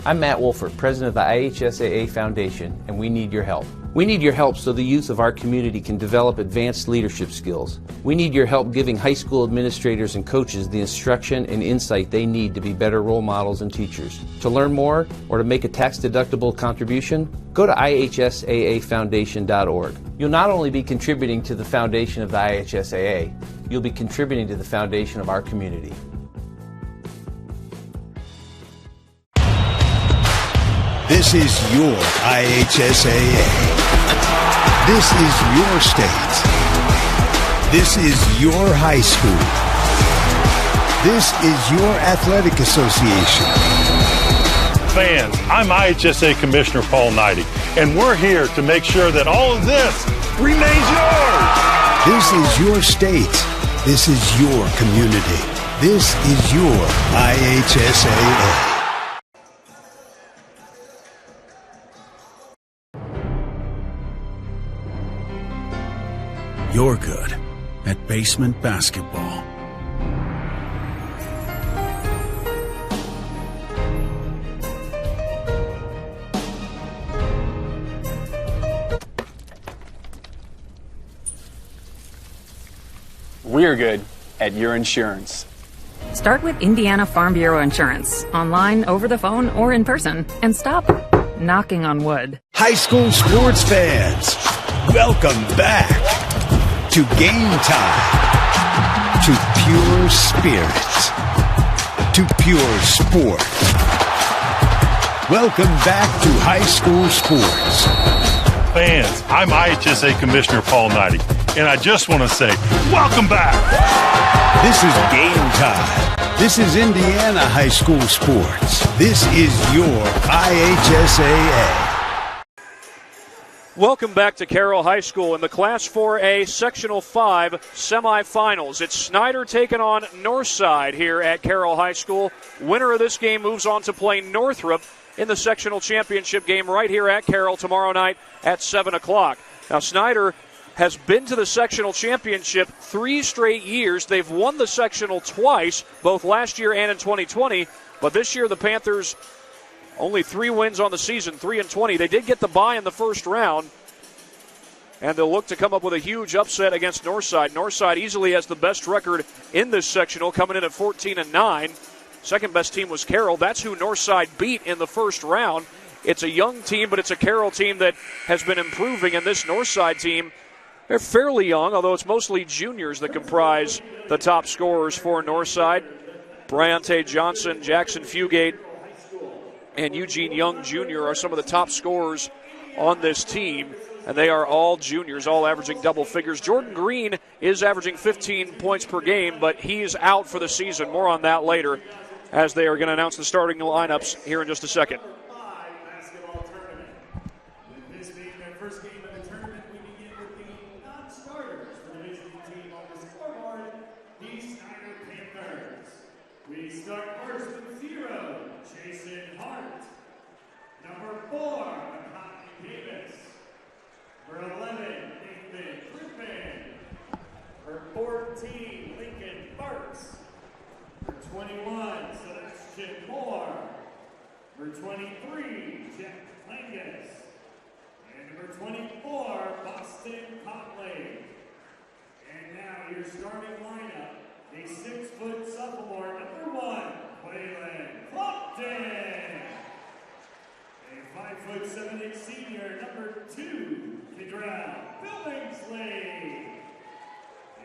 I'm Matt Wolford, president of the IHSAA Foundation, and we need your help. We need your help so the youth of our community can develop advanced leadership skills. We need your help giving high school administrators and coaches the instruction and insight they need to be better role models and teachers. To learn more or to make a tax-deductible contribution, go to ihsaafoundation.org. You'll not only be contributing to the foundation of the IHSAA, you'll be contributing to the foundation of our community. This is your IHSAA. This is your state. This is your high school. This is your athletic association. Fans, I'm IHSA Commissioner Paul Knighty, and we're here to make sure that all of this remains yours. This is your state. This is your community. This is your IHSAA. You're good at basement basketball. We're good at your insurance. Start with Indiana Farm Bureau Insurance, online, over the phone, or in person, and stop knocking on wood. High school sports fans, welcome back to Game Time, to pure spirit, to pure sport. Welcome back to high school sports. Fans, I'm IHSA Commissioner Paul Knighty, and I just want to say, welcome back. This is Game Time. This is Indiana high school sports. This is your IHSAA. Welcome back to Carroll High School in the Class 4A Sectional 5 semifinals. It's Snider taking on Northside here at Carroll High School. Winner of this game moves on to play Northrop in the sectional championship game right here at Carroll tomorrow night at 7 o'clock. Now, Snider has been to the sectional championship 3 straight years. They've won the sectional twice, both last year and in 2020. But this year, the Panthers only 3 wins on the season, 3-20. They did get the bye in the first round, and they'll look to come up with a huge upset against Northside. Northside easily has the best record in this sectional, coming in at 14-9. Second best team was Carroll. That's who Northside beat in the first round. It's a young team, but it's a Carroll team that has been improving, and this Northside team, they're fairly young, although it's mostly juniors that comprise the top scorers for Northside. Bryante Johnson, Jackson Fugate, and Eugene Young Jr. are some of the top scorers on this team, and they are all juniors, all averaging double figures. Jordan Green is averaging 15 points per game, but he's out for the season. More on that later as they are going to announce the starting lineups here in just a second. Number 23, Jeff Mahoney. And number 24, Boston Conley. And now your starting lineup, a 6-foot sophomore, number 1, Waylon Clopton. A 5'7" senior, number 2, Kedrell Billingsley. A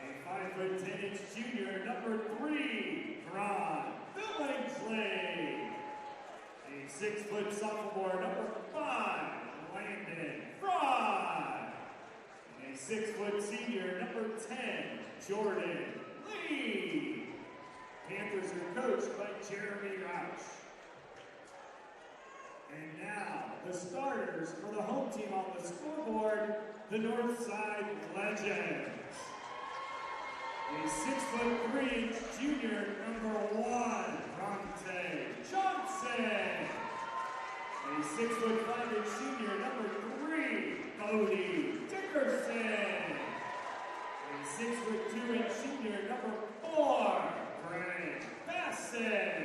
5'10" junior, number 3, Ron Billingsley. A 6-foot sophomore, number 5, Landon Fry. And a 6-foot senior, number 10, Jordan Lee. Panthers are coached by Jeremy Roush. And now, the starters for the home team on the scoreboard, the Northside Legends. A 6'3" junior, number 1, Bronte Johnson. A 6'5" senior, number 3, Cody Dickerson. A 6'2" senior, number 4, Brent Bassett.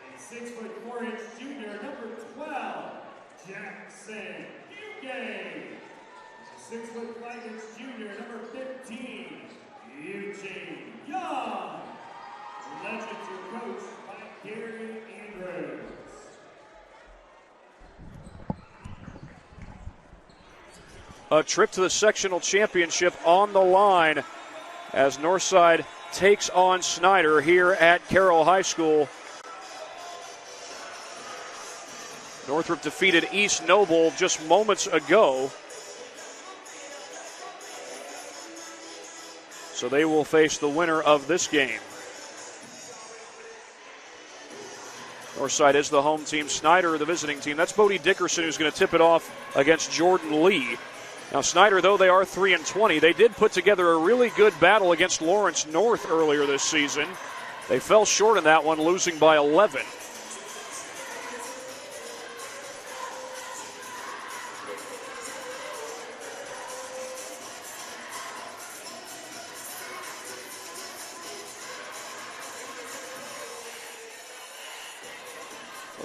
A 6'4" junior, number 12, Jackson Fugate. 6'5" junior, number 15, Eugene Young. Legends are coached by Gary Andrews. A trip to the sectional championship on the line as Northside takes on Snider here at Carroll High School. Northrop defeated East Noble just moments ago. So they will face the winner of this game. Northside is the home team. Snider, the visiting team. That's Bodie Dickerson who's going to tip it off against Jordan Lee. Now, Snider, though they are 3-20, they did put together a really good battle against Lawrence North earlier this season. They fell short in that one, losing by 11.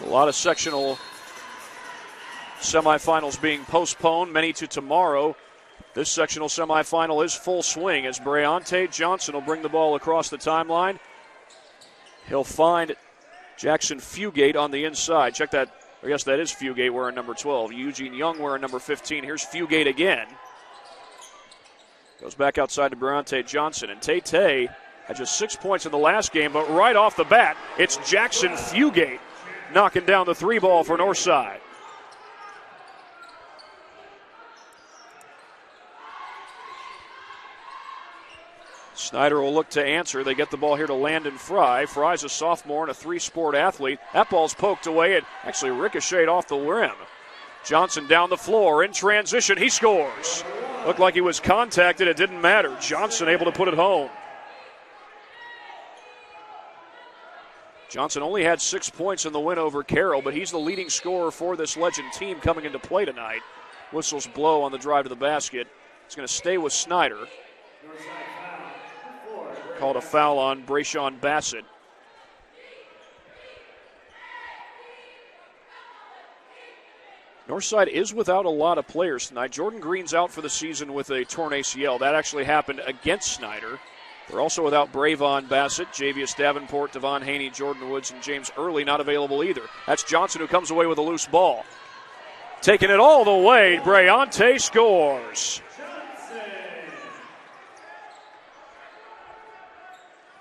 A lot of sectional semifinals being postponed, many to tomorrow. This sectional semifinal is full swing as Breonte Johnson will bring the ball across the timeline. He'll find Jackson Fugate on the inside. Check that. I guess that is Fugate wearing number 12. Eugene Young wearing number 15. Here's Fugate again. Goes back outside to Breonte Johnson. And Tay had just 6 points in the last game, but right off the bat, it's Jackson Fugate knocking down the three ball for Northside. Snider will look to answer. They get the ball here to Landon Fry. Fry's a sophomore and a three-sport athlete. That ball's poked away. It actually ricocheted off the rim. Johnson down the floor in transition. He scores. Looked like he was contacted. It didn't matter. Johnson able to put it home. Johnson only had 6 points in the win over Carroll, but he's the leading scorer for this Legend team coming into play tonight. Whistles blow on the drive to the basket. It's going to stay with Snider. Called a foul on Brayshawn Bassett. Northside is without a lot of players tonight. Jordan Green's out for the season with a torn ACL. That actually happened against Snider. They're also without Bravon Bassett, Javius Davenport, Devon Haney, Jordan Woods, and James Early not available either. That's Johnson who comes away with a loose ball. Taking it all the way, Breonte scores.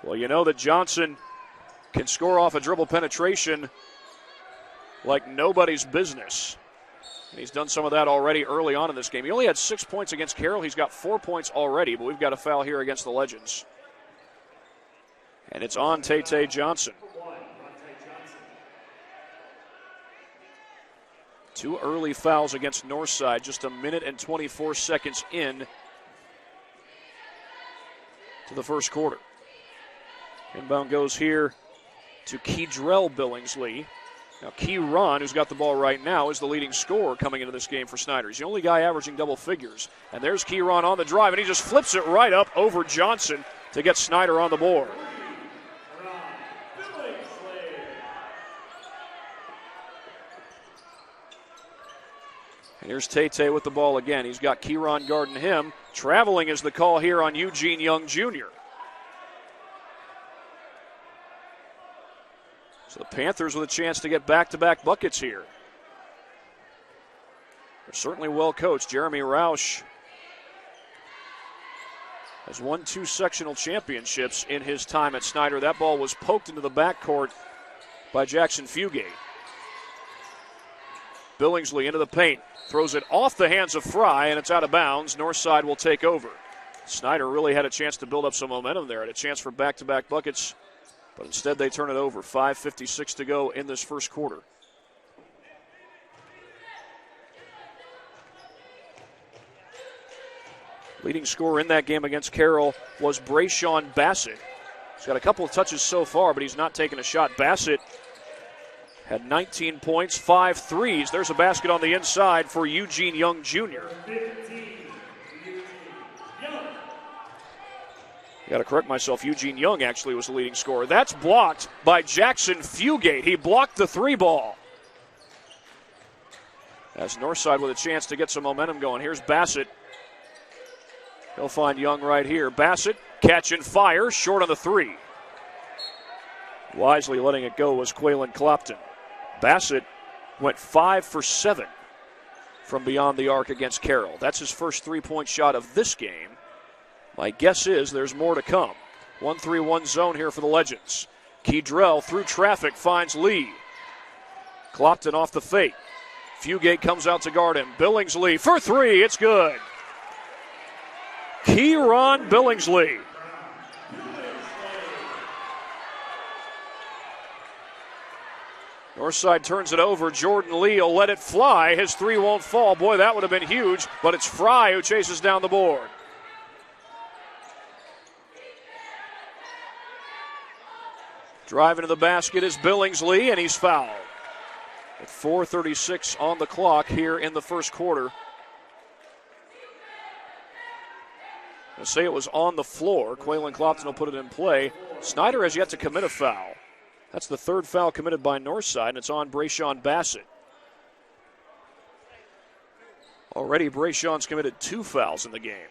Well, you know that Johnson can score off a dribble penetration like nobody's business. And he's done some of that already early on in this game. He only had 6 points against Carroll. He's got 4 points already, but we've got a foul here against the Legends. And it's on Tay Johnson. 2 early fouls against Northside, just a minute and 24 seconds in to the first quarter. Inbound goes here to Keydrell Billingsley. Now, Keyron, who's got the ball right now, is the leading scorer coming into this game for Snider. He's the only guy averaging double figures. And there's Keyron on the drive, and he just flips it right up over Johnson to get Snider on the board. And here's Tay with the ball again. He's got Keyron guarding him. Traveling is the call here on Eugene Young Jr. So the Panthers with a chance to get back-to-back buckets here. They're certainly well coached. Jeremy Roush has won 2 sectional championships in his time at Snider. That ball was poked into the backcourt by Jackson Fugate. Billingsley into the paint. Throws it off the hands of Fry, and it's out of bounds. Northside will take over. Snider really had a chance to build up some momentum there. Had a chance for back-to-back buckets. But instead they turn it over. 5:56 to go in this first quarter. Leading scorer in that game against Carroll was Brayshawn Bassett. He's got a couple of touches so far, but he's not taking a shot. Bassett had 19 points, 5 threes. There's a basket on the inside for Eugene Young Jr. Got to correct myself. Eugene Young actually was the leading scorer. That's blocked by Jackson Fugate. He blocked the 3 ball. As Northside with a chance to get some momentum going. Here's Bassett. He'll find Young right here. Bassett, catch and fire, short on the 3. Wisely letting it go was Quaylen Clopton. Bassett went 5 for 7 from beyond the arc against Carroll. That's his first 3-point shot of this game. My guess is there's more to come. 1-3-1 zone here for the Legends. Keydrell through traffic finds Lee. Clopton off the fake. Fugate comes out to guard him. Billingsley for 3. It's good. Kieran Billingsley. Northside turns it over. Jordan Lee will let it fly. His 3 won't fall. Boy, that would have been huge, but it's Fry who chases down the board. Driving to the basket is Billingsley, and he's fouled. At 4:36 on the clock here in the first quarter. I'll say it was on the floor. Quaylen Clopton will put it in play. Snider has yet to commit a foul. That's the 3rd foul committed by Northside, and it's on Brayshawn Bassett. Already Brayshawn's committed 2 fouls in the game.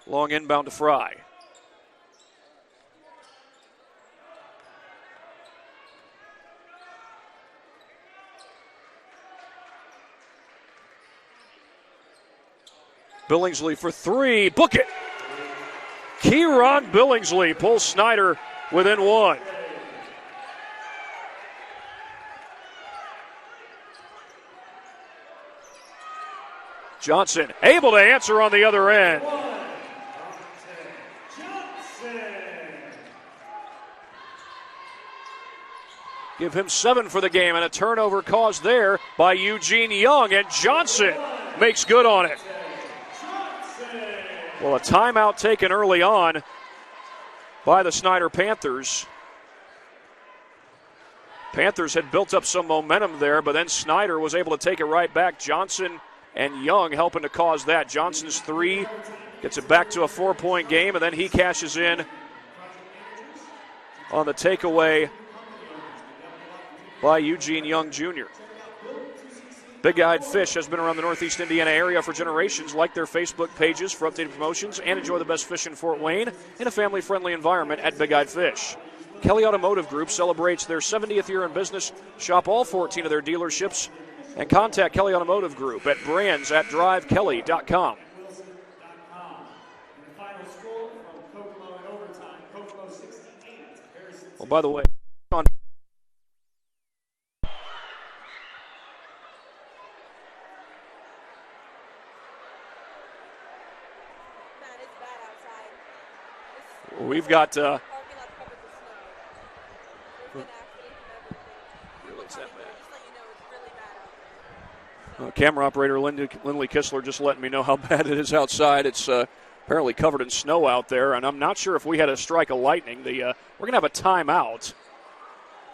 Long inbound to Fry. Billingsley for 3. Book it. Kieran Billingsley pulls Snider within 1. Johnson able to answer on the other end. Give him 7 for the game, and a turnover caused there by Eugene Young, and Johnson makes good on it. Well, a timeout taken early on by the Snider Panthers. Panthers had built up some momentum there, but then Snider was able to take it right back. Johnson and Young helping to cause that. Johnson's 3 gets it back to a 4-point game, and then he cashes in on the takeaway by Eugene Young Jr. Big Eyed Fish has been around the Northeast Indiana area for generations. Like their Facebook pages for updated promotions and enjoy the best fish in Fort Wayne in a family-friendly environment at Big Eyed Fish. Kelly Automotive Group celebrates their 70th year in business. Shop all 14 of their dealerships and contact Kelly Automotive Group at brands@drivekelly.com. Well, by the way, on we've got camera operator Lindley Kistler just letting me know how bad it is outside. It's apparently covered in snow out there, and I'm not sure if we had a strike of lightning. We're going to have a timeout.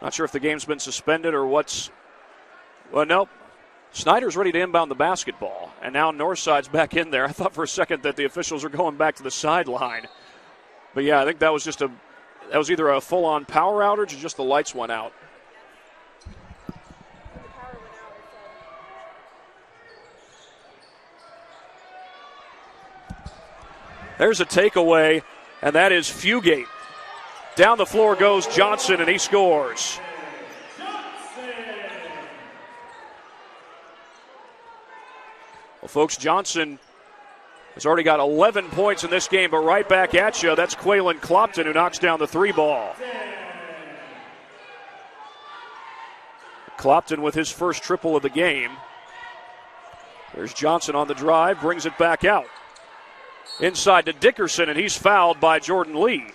Not sure if the game's been suspended or what's. Well, nope. Snider's ready to inbound the basketball, and now Northside's back in there. I thought for a second that the officials are going back to the sideline. But, yeah, I think that was either a full-on power outage or just the lights went out. There's a takeaway, and that is Fugate. Down the floor goes Johnson, and he scores. Well, folks, Johnson has already got 11 points in this game, but right back at you, that's Quaylen Clopton who knocks down the 3 ball. Clopton with his first triple of the game. There's Johnson on the drive, brings it back out. Inside to Dickerson, and he's fouled by Jordan Lee.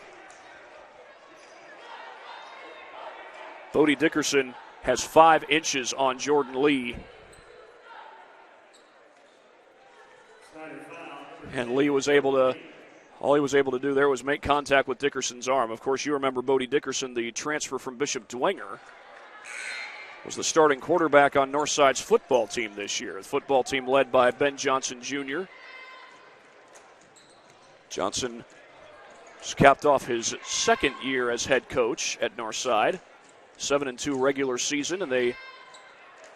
Bodie Dickerson has 5 inches on Jordan Lee. And Lee was able to, all he was able to do there was make contact with Dickerson's arm. Of course, you remember Bodie Dickerson, the transfer from Bishop Dwenger. was the starting quarterback on Northside's football team this year. The football team led by Ben Johnson Jr. Johnson just capped off his second year as head coach at Northside. 7-2 regular season, and they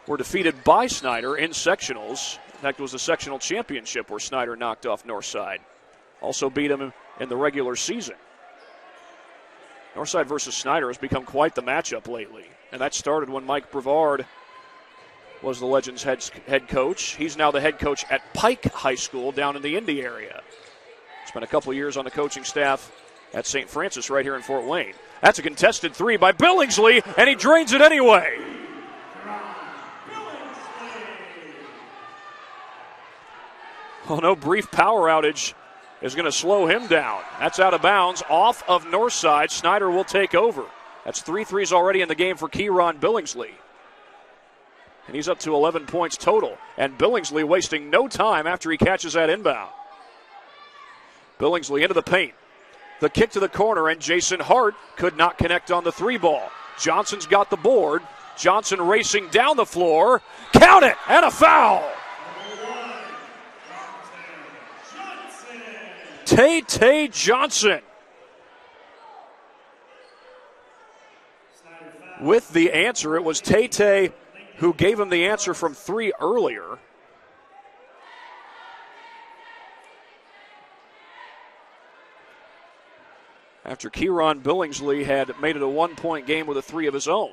were defeated by Snider in sectionals. In fact, it was the sectional championship where Snider knocked off Northside. Also beat him in the regular season. Northside versus Snider has become quite the matchup lately, and that started when Mike Brevard was the Legends head coach. He's now the head coach at Pike High School down in the Indy area. Spent a couple years on the coaching staff at St. Francis right here in Fort Wayne. That's a contested three by Billingsley, and he drains it anyway. Oh, no brief power outage is going to slow him down. That's out of bounds off of Northside. Snider will take over. That's 3 threes already in the game for Kieran Billingsley. And he's up to 11 points total. And Billingsley wasting no time after he catches that inbound. Billingsley into the paint. The kick to the corner, and Jason Hart could not connect on the three ball. Johnson's got the board. Johnson racing down the floor. Count it, and a foul. Tay Johnson with the answer. It was Tay who gave him the answer from 3 earlier. After Kieran Billingsley had made it a 1-point game with a 3 of his own.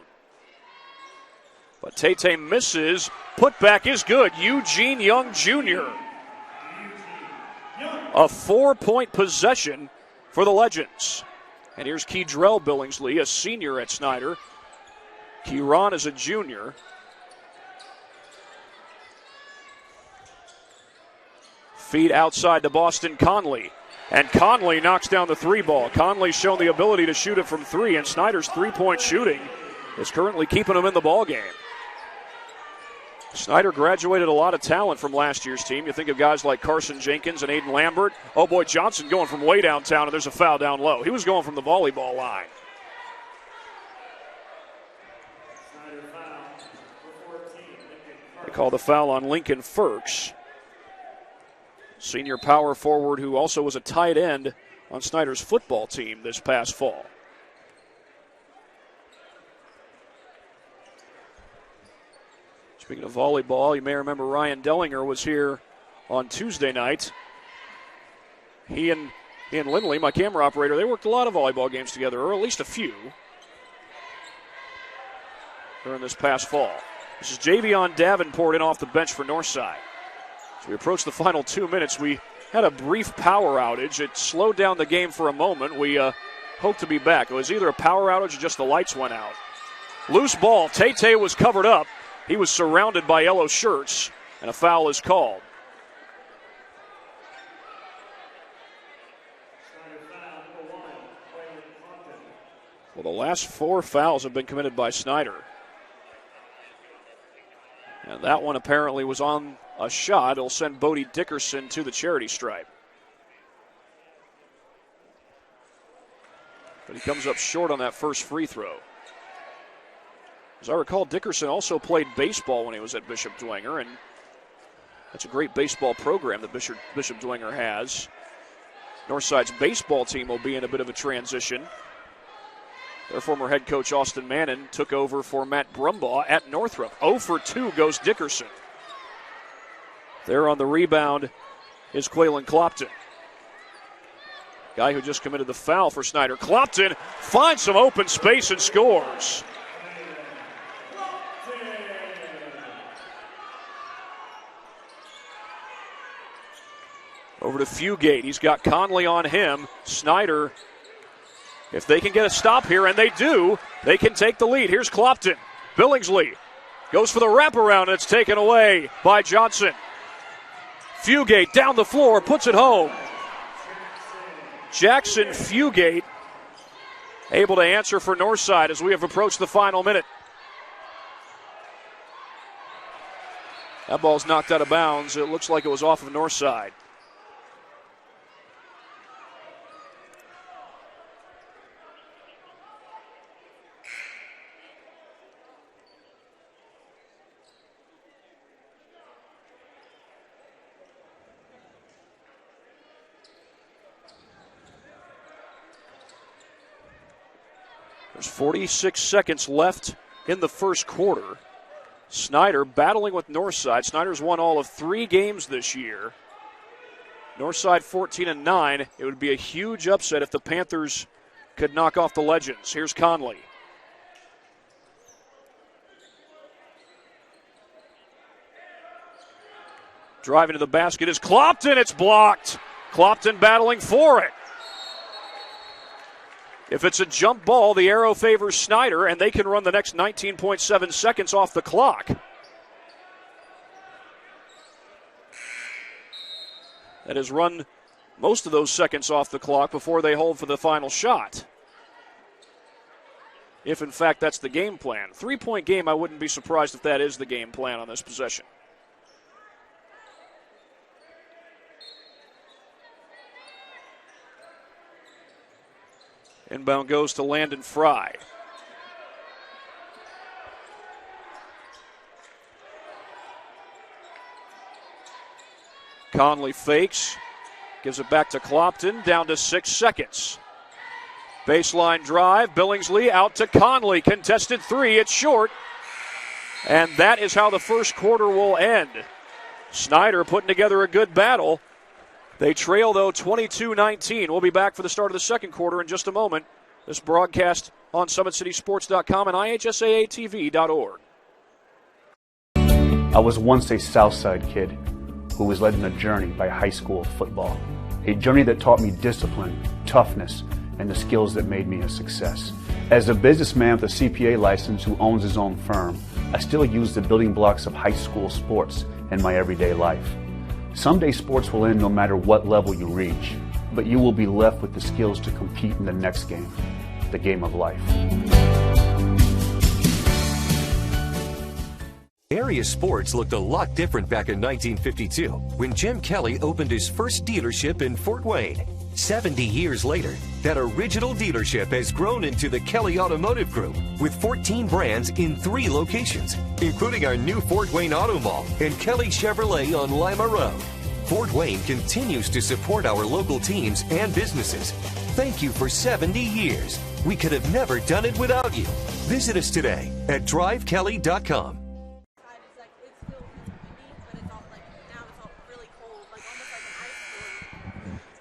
But Tay misses. Putback is good. Eugene Young Jr. A 4-point possession for the Legends. And here's Keydrell Billingsley, a senior at Snider. Kieran is a junior. Feed outside to Boston Conley. And Conley knocks down the 3 ball. Conley's shown the ability to shoot it from 3, and Snider's 3-point shooting is currently keeping him in the ball game. Snider graduated a lot of talent from last year's team. You think of guys like Carson Jenkins and Aiden Lambert. Oh boy, Johnson going from way downtown, and there's a foul down low. He was going from the volleyball line. They call the foul on Lincoln Firks. Senior power forward who also was a tight end on Snider's football team this past fall. Speaking of volleyball, you may remember Ryan Dellinger was here on Tuesday night. He and Lindley, my camera operator, they worked a lot of volleyball games together, or at least a few, during this past fall. This is Javion Davenport in off the bench for Northside. As we approach the final 2 minutes, we had a brief power outage. It slowed down the game for a moment. We hope to be back. It was either a power outage or just the lights went out. Loose ball. Tay was covered up. He was surrounded by yellow shirts, and a foul is called. Well, the last 4 fouls have been committed by Snider. And that one apparently was on a shot. It'll send Bodie Dickerson to the charity stripe. But he comes up short on that first free throw. As I recall, Dickerson also played baseball when he was at Bishop Dwenger, and that's a great baseball program that Bishop Dwenger has. Northside's baseball team will be in a bit of a transition. Their former head coach, Austin Mannon, took over for Matt Brumbaugh at Northrop. 0 for 2 goes Dickerson. There on the rebound is Quaylen Clopton. Guy who just committed the foul for Snider. Clopton finds some open space and scores. Over to Fugate. He's got Conley on him. Snider, if they can get a stop here, and they do, they can take the lead. Here's Clopton. Billingsley goes for the wraparound, and it's taken away by Johnson. Fugate down the floor, puts it home. Jackson Fugate able to answer for Northside as we have approached the final minute. That ball's knocked out of bounds. It looks like it was off of Northside. There's 46 seconds left in the first quarter. Snider battling with Northside. Snider's won all of 3 games this year. Northside 14-9. It would be a huge upset if the Panthers could knock off the Legends. Here's Conley. Driving to the basket is Clopton. It's blocked. Clopton battling for it. If it's a jump ball, the arrow favors Snider, and they can run the next 19.7 seconds off the clock. That has run most of those seconds off the clock before they hold for the final shot. If, in fact, that's the game plan. 3-point game, I wouldn't be surprised if that is the game plan on this possession. Inbound goes to Landon Fry. Conley fakes, gives it back to Clopton, down to 6 seconds. Baseline drive, Billingsley out to Conley, contested 3, it's short. And that is how the first quarter will end. Snider putting together a good battle. They trail, though, 22-19. We'll be back for the start of the second quarter in just a moment. This broadcast on SummitCitySports.com and IHSAATV.org. I was once a Southside kid who was led on a journey by high school football. A journey that taught me discipline, toughness, and the skills that made me a success. As a businessman with a CPA license who owns his own firm, I still use the building blocks of high school sports in my everyday life. Someday sports will end no matter what level you reach, but you will be left with the skills to compete in the next game, the game of life. Area sports looked a lot different back in 1952 when Jim Kelly opened his first dealership in Fort Wayne. 70 years later, that original dealership has grown into the Kelly Automotive Group with 14 brands in 3 locations, including our new Fort Wayne Auto Mall and Kelly Chevrolet on Lima Road. Fort Wayne continues to support our local teams and businesses. Thank you for 70 years. We could have never done it without you. Visit us today at drivekelly.com.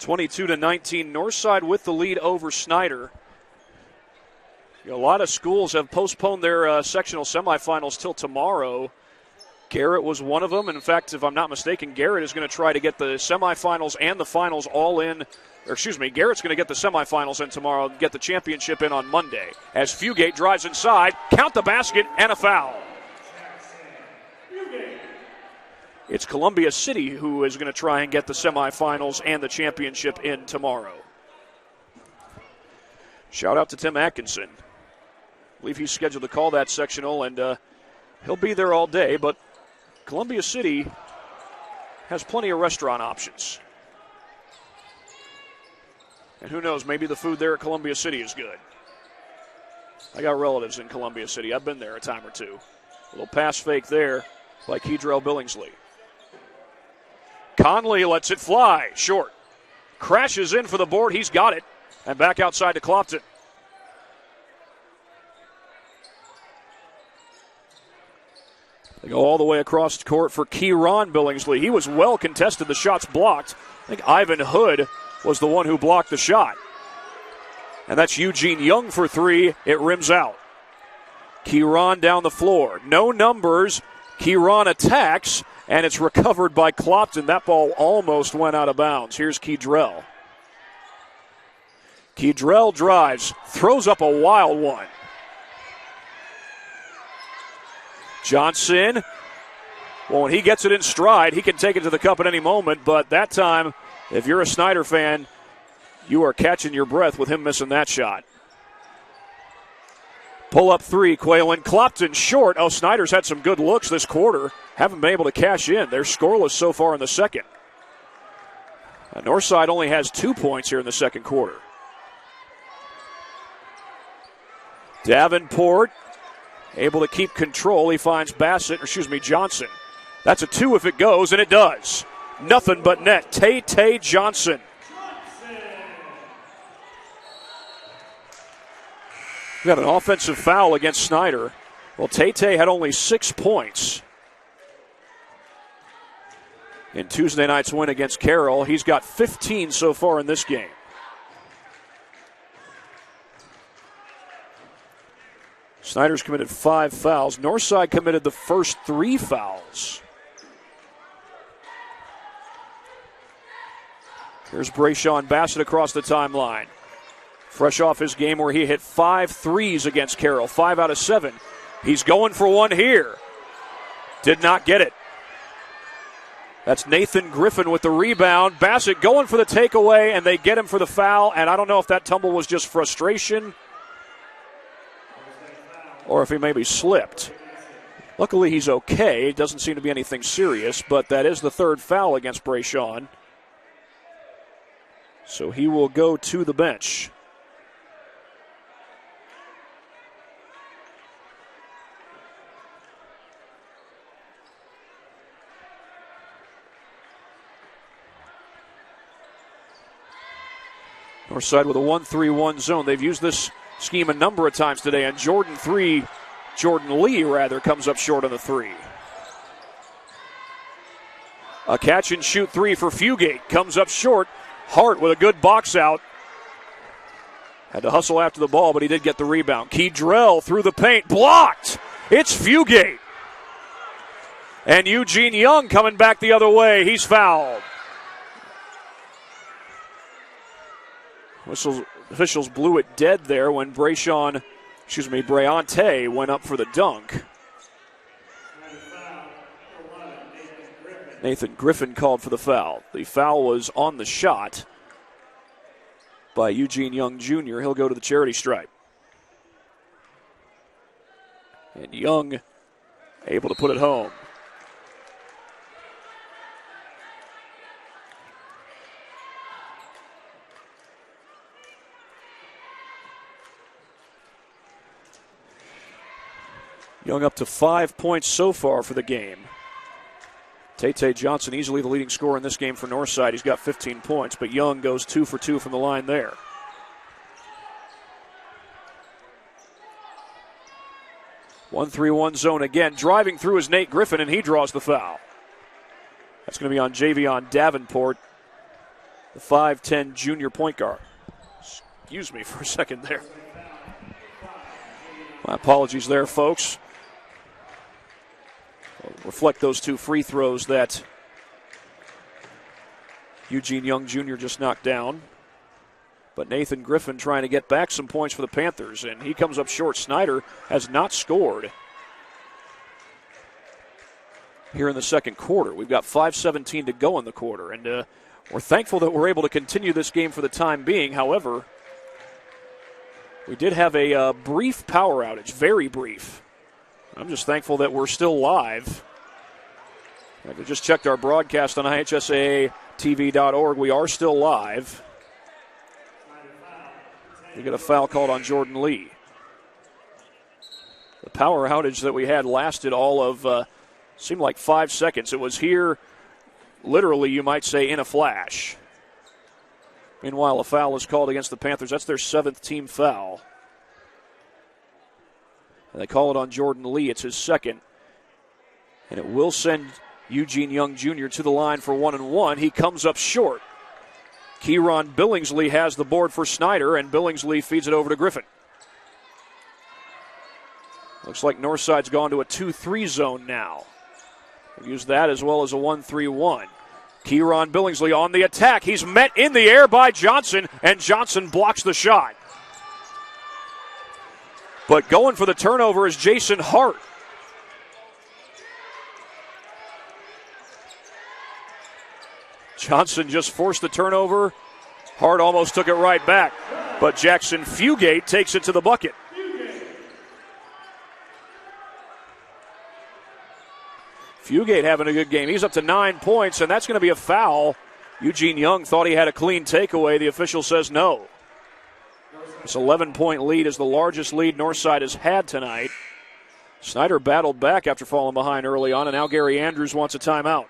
22-19, Northside with the lead over Snider. A lot of schools have postponed their sectional semifinals till tomorrow. Garrett was one of them. In fact, if I'm not mistaken, Garrett is going to try to get the semifinals and the finals all in. Garrett's going to get the semifinals in tomorrow and get the championship in on Monday. As Fugate drives inside, count the basket, and a foul. It's Columbia City who is going to try and get the semifinals and the championship in tomorrow. Shout out to Tim Atkinson. I believe he's scheduled to call that sectional, and he'll be there all day. But Columbia City has plenty of restaurant options. And who knows, maybe the food there at Columbia City is good. I got relatives in Columbia City. I've been there a time or two. A little pass fake there by Kedrell Billingsley. Conley lets it fly, short. Crashes in for the board, he's got it. And back outside to Clopton. They go all the way across the court for Kieran Billingsley. He was well contested, the shot's blocked. I think Ivan Hood was the one who blocked the shot. And that's Eugene Young for 3, it rims out. Kieran down the floor, no numbers. Kieran attacks. And it's recovered by Clopton. That ball almost went out of bounds. Here's Kedrell. Kedrell drives, throws up a wild one. Johnson, well, when he gets it in stride, he can take it to the cup at any moment. But that time, if you're a Snider fan, you are catching your breath with him missing that shot. Pull up 3, Quaylen. Clopton short. Oh, Snider's had some good looks this quarter. Haven't been able to cash in. They're scoreless so far in the second. Northside only has 2 points here in the second quarter. Davenport able to keep control. He finds Johnson. That's a 2 if it goes, and it does. Nothing but net. Tay Johnson. We got an offensive foul against Snider. Well, Tay had only 6 points in Tuesday night's win against Carroll. He's got 15 so far in this game. Snider's committed 5 fouls. Northside committed the first 3 fouls. Here's Brayshawn Bassett across the timeline. Fresh off his game where he hit 5 threes against Carroll, 5 out of 7. He's going for one here. Did not get it. That's Nathan Griffin with the rebound. Bassett going for the takeaway, and they get him for the foul. And I don't know if that tumble was just frustration or if he maybe slipped. Luckily, he's okay. It doesn't seem to be anything serious, but that is the 3rd foul against Brayshawn. So he will go to the bench. Northside with a 1-3-1 zone. They've used this scheme a number of times today, and Jordan Lee comes up short on the 3. A catch and shoot 3 for Fugate. Comes up short. Hart with a good box out. Had to hustle after the ball, but he did get the rebound. Keydrell through the paint. Blocked. It's Fugate. And Eugene Young coming back the other way. He's fouled. Officials blew it dead there when Brayante went up for the dunk. Nathan Griffin called for the foul. The foul was on the shot by Eugene Young Jr. He'll go to the charity stripe. And Young able to put it home. Young up to 5 points so far for the game. Tay Johnson easily the leading scorer in this game for Northside. He's got 15 points, but Young goes 2 for 2 from the line there. One 1-3-1 zone again. Driving through is Nate Griffin, and he draws the foul. That's going to be on Javion Davenport, the 5'10 junior point guard. Excuse me for a second there. My apologies there, folks. Reflect those 2 free throws that Eugene Young Jr. just knocked down. But Nathan Griffin trying to get back some points for the Panthers, and he comes up short. Snider has not scored here in the second quarter. We've got 5:17 to go in the quarter, and we're thankful that we're able to continue this game for the time being. However, we did have a brief power outage, very brief. I'm just thankful that we're still live. I just checked our broadcast on IHSAATV.org. We are still live. We get a foul called on Jordan Lee. The power outage that we had lasted all of, seemed like 5 seconds. It was here, literally, you might say, in a flash. Meanwhile, a foul is called against the Panthers. That's their 7th team foul. And they call it on Jordan Lee. It's his 2nd. And it will send Eugene Young Jr. to the line for 1-and-1. He comes up short. Kieron Billingsley has the board for Snider, and Billingsley feeds it over to Griffin. Looks like Northside's gone to a 2-3 zone now. We'll use that as well as a 1-3-1. Kieron Billingsley on the attack. He's met in the air by Johnson, and Johnson blocks the shot. But going for the turnover is Jason Hart. Johnson just forced the turnover. Hart almost took it right back. But Jackson Fugate takes it to the bucket. Fugate having a good game. He's up to 9 points, and that's going to be a foul. Eugene Young thought he had a clean takeaway. The official says no. This 11-point lead is the largest lead Northside has had tonight. Snider battled back after falling behind early on, and now Gary Andrews wants a timeout.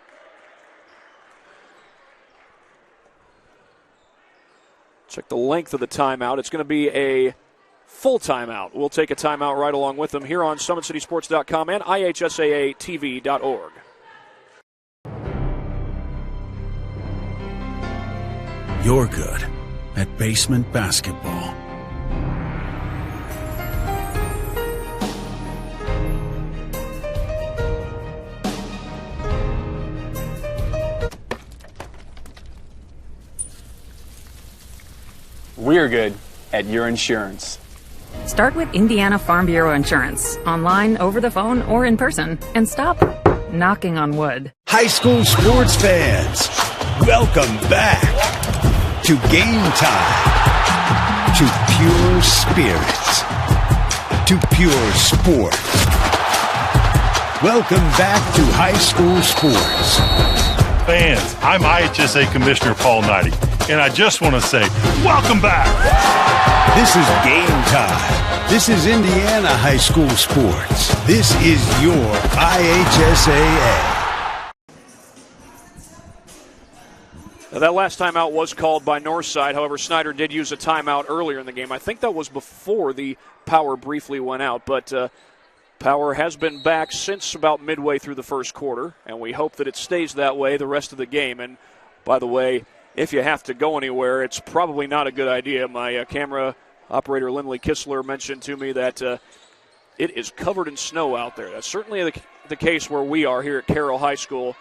Check the length of the timeout. It's going to be a full timeout. We'll take a timeout right along with them here on SummitCitySports.com and IHSAATV.org. You're good at basement basketball. We're good at your insurance. Start with Indiana Farm Bureau Insurance, online, over the phone, or in person, and stop knocking on wood. High school sports fans, welcome back to Game Time, to pure spirits, to pure sports. Welcome back to high school sports. Fans, I'm IHSA Commissioner Paul Knighty, and I just want to say, welcome back. This is Game Time. This is Indiana high school sports. This is your IHSAA. Now, that last timeout was called by Northside. However, Snider did use a timeout earlier in the game. I think that was before the power briefly went out, but power has been back since about midway through the first quarter, and we hope that it stays that way the rest of the game. And, by the way, if you have to go anywhere, it's probably not a good idea. My camera operator, Lindley Kistler, mentioned to me that it is covered in snow out there. That's certainly the case where we are here at Carroll High School.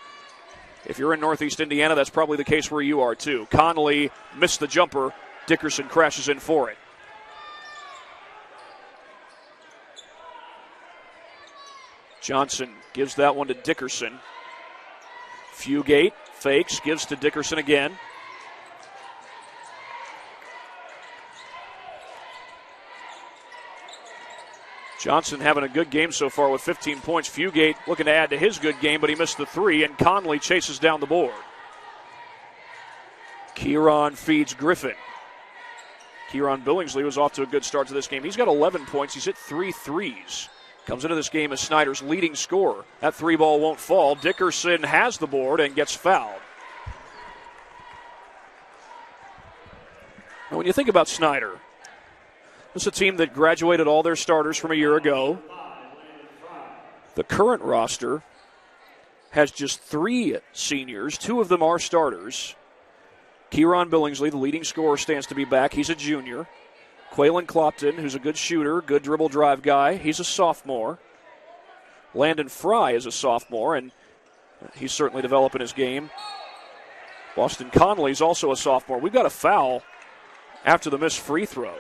If you're in Northeast Indiana, that's probably the case where you are, too. Connolly missed the jumper. Dickerson crashes in for it. Johnson gives that one to Dickerson. Fugate fakes, gives to Dickerson again. Johnson having a good game so far with 15 points. Fugate looking to add to his good game, but he missed the three, and Conley chases down the board. Kieran feeds Griffin. Kieran Billingsley was off to a good start to this game. He's got 11 points. He's hit 3 threes. Comes into this game as Snider's leading scorer. That three ball won't fall. Dickerson has the board and gets fouled. Now, when you think about Snider, this is a team that graduated all their starters from a year ago. The current roster has just 3 seniors. 2 of them are starters. Kieran Billingsley, the leading scorer, stands to be back. He's a junior. Quaylen Clopton, who's a good shooter, good dribble drive guy, he's a sophomore. Landon Fry is a sophomore, and he's certainly developing his game. Boston Conley's also a sophomore. We've got a foul after the missed free throw.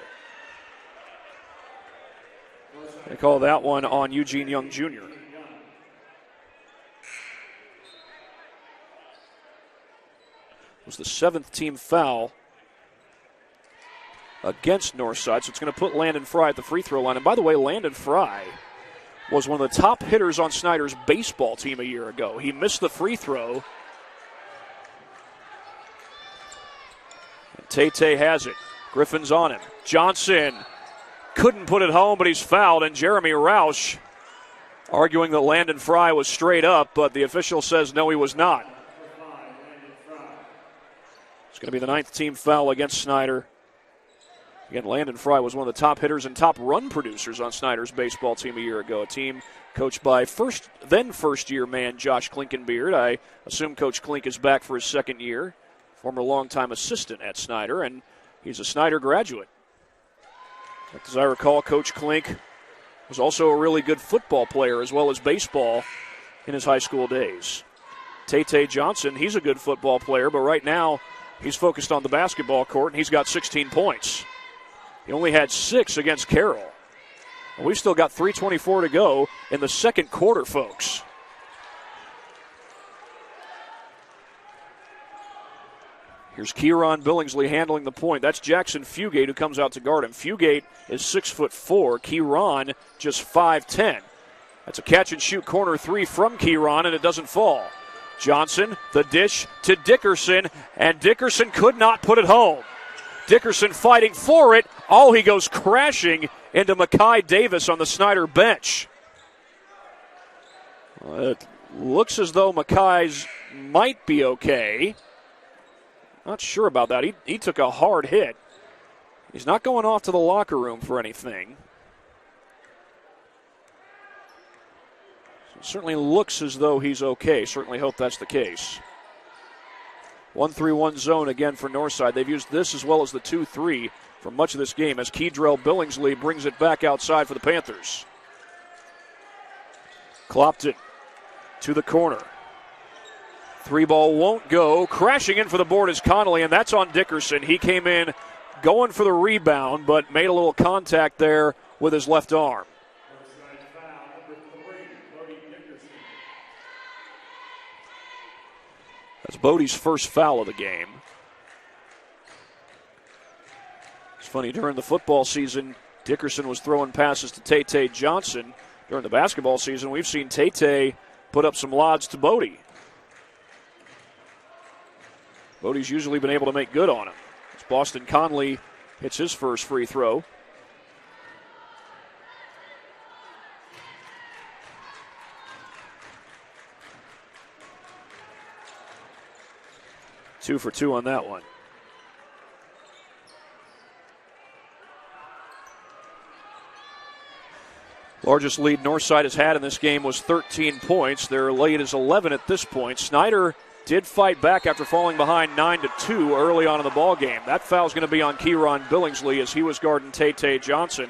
They call that one on Eugene Young Jr. It was the 7th team foul against Northside, so it's going to put Landon Fry at the free throw line. And by the way, Landon Fry was one of the top hitters on Snider's baseball team a year ago. He missed the free throw. And Tate has it. Griffin's on him. Johnson couldn't put it home, but he's fouled. And Jeremy Roush arguing that Landon Fry was straight up, but the official says no, he was not. It's going to be the 9th team foul against Snider. Again, Landon Fry was one of the top hitters and top run producers on Snider's baseball team a year ago. A team coached by first-year man Josh Klinkenbeard. I assume Coach Klink is back for his 2nd year. Former longtime assistant at Snider, and he's a Snider graduate. As I recall, Coach Klink was also a really good football player as well as baseball in his high school days. Tate Johnson, he's a good football player, but right now he's focused on the basketball court, and he's got 16 points. He only had 6 against Carroll. And we've still got 3:24 to go in the second quarter, folks. Here's Kieran Billingsley handling the point. That's Jackson Fugate who comes out to guard him. Fugate is 6'4". Kieran just 5'10". That's a catch-and-shoot corner 3 from Kieran, and it doesn't fall. Johnson, the dish to Dickerson, and Dickerson could not put it home. Dickerson fighting for it. Oh, he goes crashing into Makai Davis on the Snider bench. It looks as though Makai's might be okay. Not sure about that. He took a hard hit. He's not going off to the locker room for anything. It certainly looks as though he's okay. Certainly hope that's the case. 1-3-1 zone again for Northside. They've used this as well as the 2-3 for much of this game as Kedrell Billingsley brings it back outside for the Panthers. Clopton to the corner. 3-ball won't go. Crashing in for the board is Connolly, and that's on Dickerson. He came in going for the rebound, but made a little contact there with his left arm. That's Bodie's first foul of the game. It's funny, during the football season, Dickerson was throwing passes to Tay Johnson. During the basketball season, we've seen Tay put up some lods to Bodie. Bodie's usually been able to make good on him. As Boston Conley hits his first free throw. Two for two on that one. Largest lead Northside has had in this game was 13 points. Their lead is 11 at this point. Snider did fight back after falling behind 9-2 early on in the ball game. That foul is going to be on Kieran Billingsley as he was guarding Tay Johnson.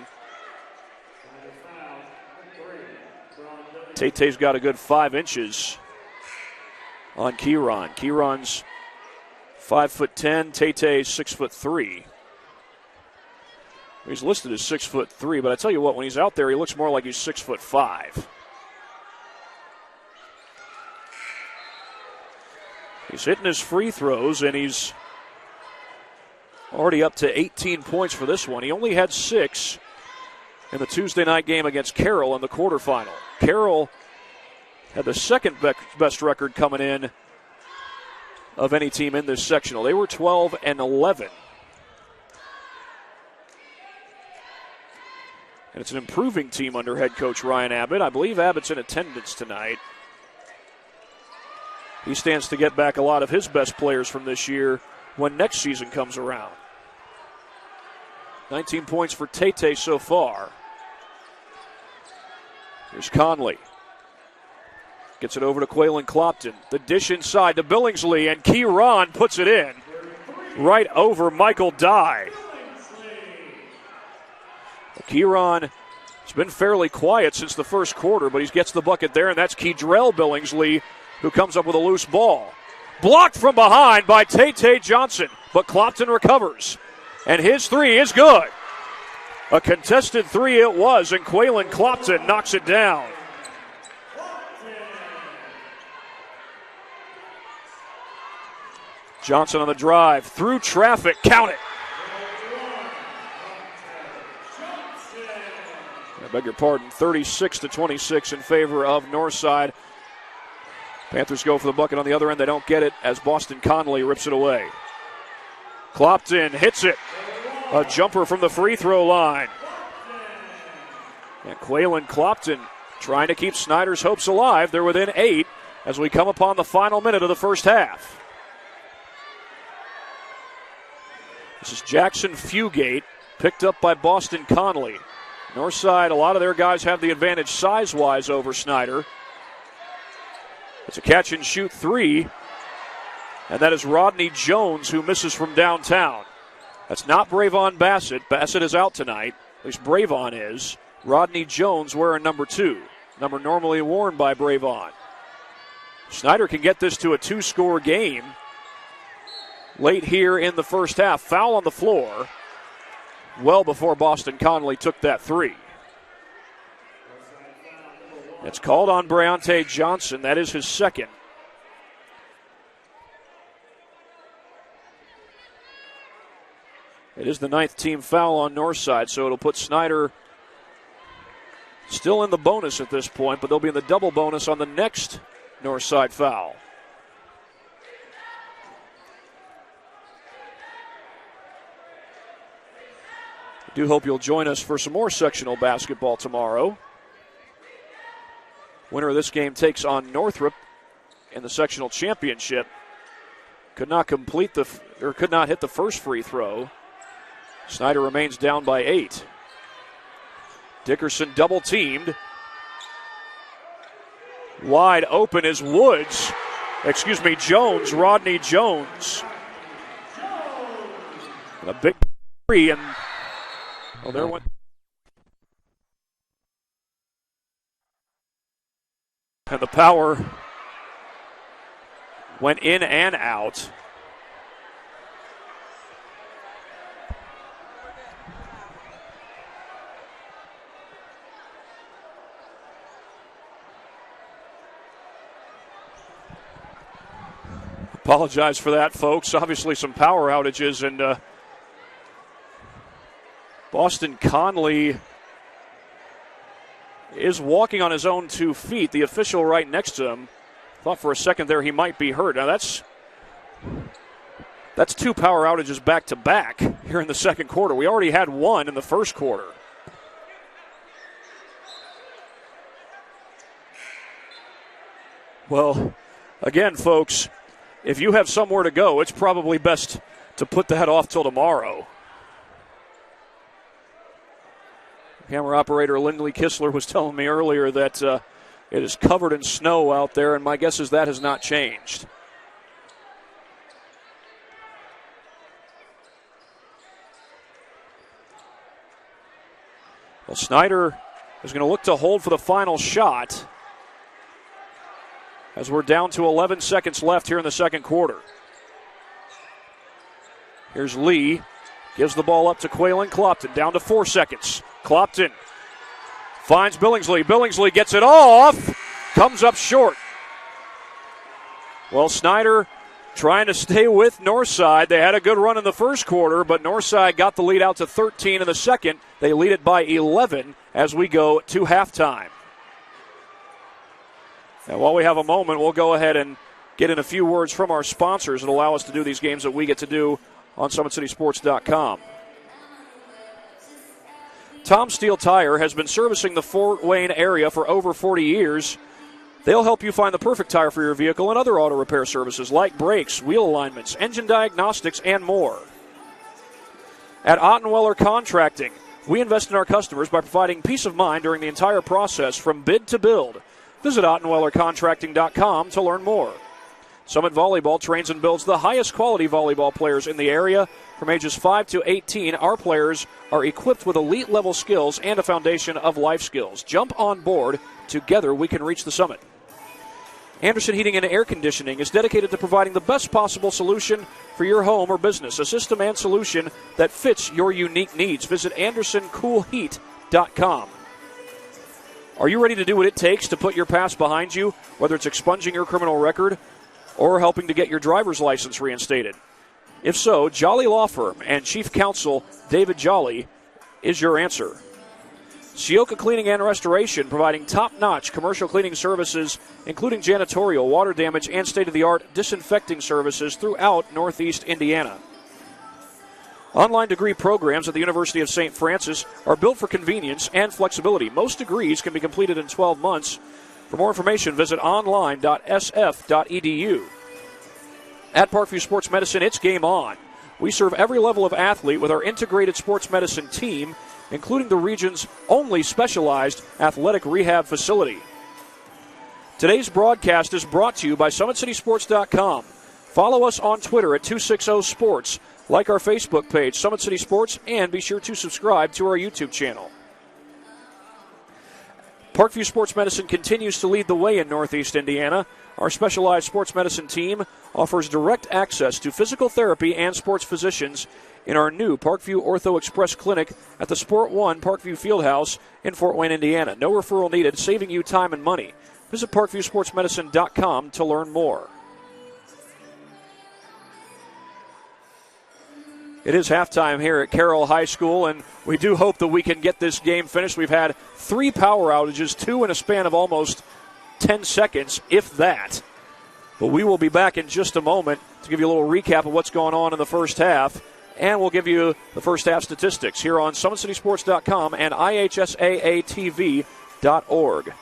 Tay-Tay's got a good 5 inches on Kieran. Kieran's 5'10", Tay-Tay's 6'3". He's listed as 6'3", but I tell you what, when he's out there, he looks more like he's 6'5". He's hitting his free throws, and he's already up to 18 points for this one. He only had 6 in the Tuesday night game against Carroll in the quarterfinal. Carroll had the second best record coming in of any team in this sectional. They were 12-11. And it's an improving team under head coach Ryan Abbott. I believe Abbott's in attendance tonight. He stands to get back a lot of his best players from this year when next season comes around. 19 points for Tay so far. Here's Conley. Gets it over to Quaylen Clopton. The dish inside to Billingsley, and Kieran puts it in right over Michael Dye. Kieran has been fairly quiet since the first quarter, but he gets the bucket there, and that's Kedrell Billingsley who comes up with a loose ball. Blocked from behind by Tay Johnson, but Clopton recovers, and his three is good. A contested three it was, and Quaylen Clopton knocks it down. Johnson on the drive, through traffic, count it. I beg your pardon, 36-26 in favor of Northside. Panthers go for the bucket on the other end. They don't get it as Boston Conley rips it away. Clopton hits it. A jumper from the free throw line. And Quaylen Clopton trying to keep Snider's hopes alive. They're within 8 as we come upon the final minute of the first half. This is Jackson Fugate, picked up by Boston Conley. Northside, a lot of their guys have the advantage size-wise over Snider. It's a catch-and-shoot three, and that is Rodney Jones who misses from downtown. That's not Bravon Bassett. Bassett is out tonight. At least Bravon is. Rodney Jones wearing number 2, number normally worn by Bravon. Snider can get this to a 2-score game late here in the first half. Foul on the floor well before Boston Conley took that three. It's called on Tay Johnson. That is his second. It is the 9th team foul on Northside, so it'll put Snider still in the bonus at this point, but they'll be in the double bonus on the next Northside foul. I do hope you'll join us for some more sectional basketball tomorrow. Winner of this game takes on Northrop in the sectional championship. Could not hit the first free throw. Snider remains down by 8. Dickerson double teamed. Wide open is Jones, Rodney Jones. And a big three, and there went. And the power went in and out. Apologize for that, folks. Obviously some power outages, and Boston Conley is walking on his own 2 feet. The official right next to him thought for a second there he might be hurt. Now that's 2 power outages back to back here in the second quarter. We already had 1 in the first quarter. Well, again, folks, if you have somewhere to go, it's probably best to put that off till tomorrow. Camera operator Lindley Kistler was telling me earlier that it is covered in snow out there, and my guess is that has not changed. Well, Snider is going to look to hold for the final shot as we're down to 11 seconds left here in the second quarter. Here's Lee. Gives the ball up to Quaylen Clopton. Down to 4 seconds. Clopton finds Billingsley. Billingsley gets it off. Comes up short. Well, Snider trying to stay with Northside. They had a good run in the first quarter, but Northside got the lead out to 13 in the second. They lead it by 11 as we go to halftime. And while we have a moment, we'll go ahead and get in a few words from our sponsors that allow us to do these games that we get to do on SummitCitySports.com. Tom Steel Tire has been servicing the Fort Wayne area for over 40 years. They'll help you find the perfect tire for your vehicle and other auto repair services like brakes, wheel alignments, engine diagnostics, and more. At Ottenweller Contracting, we invest in our customers by providing peace of mind during the entire process from bid to build. Visit OttenwellerContracting.com to learn more. Summit Volleyball trains and builds the highest quality volleyball players in the area. From ages 5 to 18, our players are equipped with elite level skills and a foundation of life skills. Jump on board. Together we can reach the summit. Anderson Heating and Air Conditioning is dedicated to providing the best possible solution for your home or business, a system and solution that fits your unique needs. Visit AndersonCoolHeat.com. Are you ready to do what it takes to put your past behind you, whether it's expunging your criminal record or helping to get your driver's license reinstated? If so, Jolly Law Firm and Chief Counsel David Jolly is your answer. Sioka Cleaning and Restoration, providing top-notch commercial cleaning services, including janitorial, water damage, and state-of-the-art disinfecting services throughout Northeast Indiana. Online degree programs at the University of St. Francis are built for convenience and flexibility. Most degrees can be completed in 12 months. For more information, visit online.sf.edu. At Parkview Sports Medicine, it's game on. We serve every level of athlete with our integrated sports medicine team, including the region's only specialized athletic rehab facility. Today's broadcast is brought to you by SummitCitySports.com. Follow us on Twitter at 260sports. Like our Facebook page, Summit City Sports, and be sure to subscribe to our YouTube channel. Parkview Sports Medicine continues to lead the way in Northeast Indiana. Our specialized sports medicine team offers direct access to physical therapy and sports physicians in our new Parkview Ortho Express Clinic at the Sport One Parkview Fieldhouse in Fort Wayne, Indiana. No referral needed, saving you time and money. Visit ParkviewSportsMedicine.com to learn more. It is halftime here at Carroll High School, and we do hope that we can get this game finished. We've had 3 power outages, 2 in a span of almost 10 seconds, if that. But we will be back in just a moment to give you a little recap of what's going on in the first half, and we'll give you the first half statistics here on SummitCitySports.com and IHSAATV.org.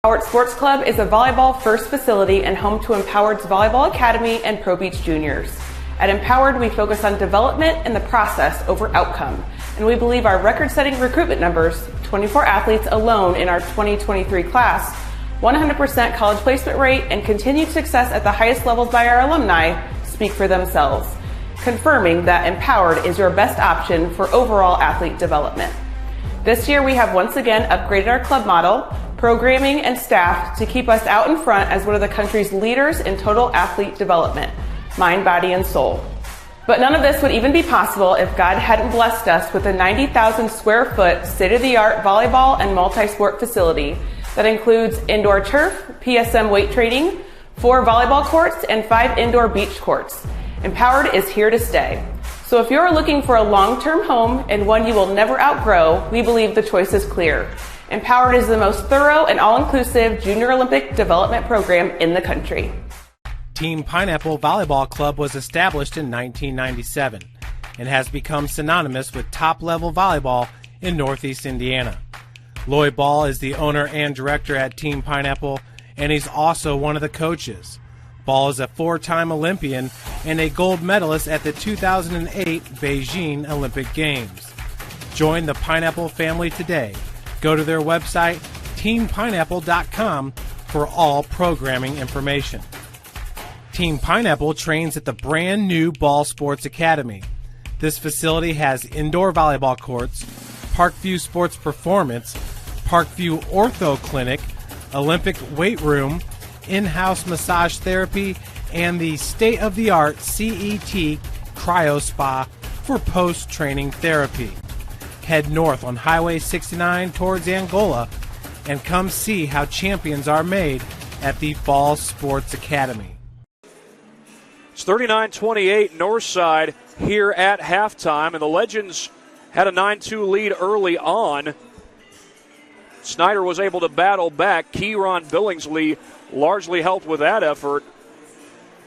Howard Sports Club is a volleyball-first facility and home to Empowered's Volleyball Academy and Pro Beach Juniors. At Empowered, we focus on development and the process over outcome, and we believe our record-setting recruitment numbers, 24 athletes alone in our 2023 class, 100% college placement rate, and continued success at the highest levels by our alumni speak for themselves, confirming that Empowered is your best option for overall athlete development. This year, we have once again upgraded our club model, programming, and staff to keep us out in front as one of the country's leaders in total athlete development, mind, body, and soul. But none of this would even be possible if God hadn't blessed us with a 90,000 square foot state-of-the-art volleyball and multi-sport facility that includes indoor turf, PSM weight training, 4 volleyball courts, and 5 indoor beach courts. Empowered is here to stay. So if you're looking for a long-term home and one you will never outgrow, we believe the choice is clear. Empowered is the most thorough and all-inclusive junior Olympic development program in the country. Team Pineapple Volleyball Club was established in 1997 and has become synonymous with top-level volleyball in Northeast Indiana. Lloyd Ball is the owner and director at Team Pineapple, and he's also one of the coaches. Ball is a 4-time Olympian and a gold medalist at the 2008 Beijing Olympic Games. Join the Pineapple family today. Go to their website, teampineapple.com, for all programming information. Team Pineapple trains at the brand new Ball Sports Academy. This facility has indoor volleyball courts, Parkview Sports Performance, Parkview Ortho Clinic, Olympic weight room, in-house massage therapy, and the state-of-the-art CET Cryo Spa for post-training therapy. Head north on Highway 69 towards Angola and come see how champions are made at the Ball Sports Academy. It's 39-28 Northside here at halftime, and the Legends had a 9-2 lead early on. Snider was able to battle back. Kieron Billingsley largely helped with that effort.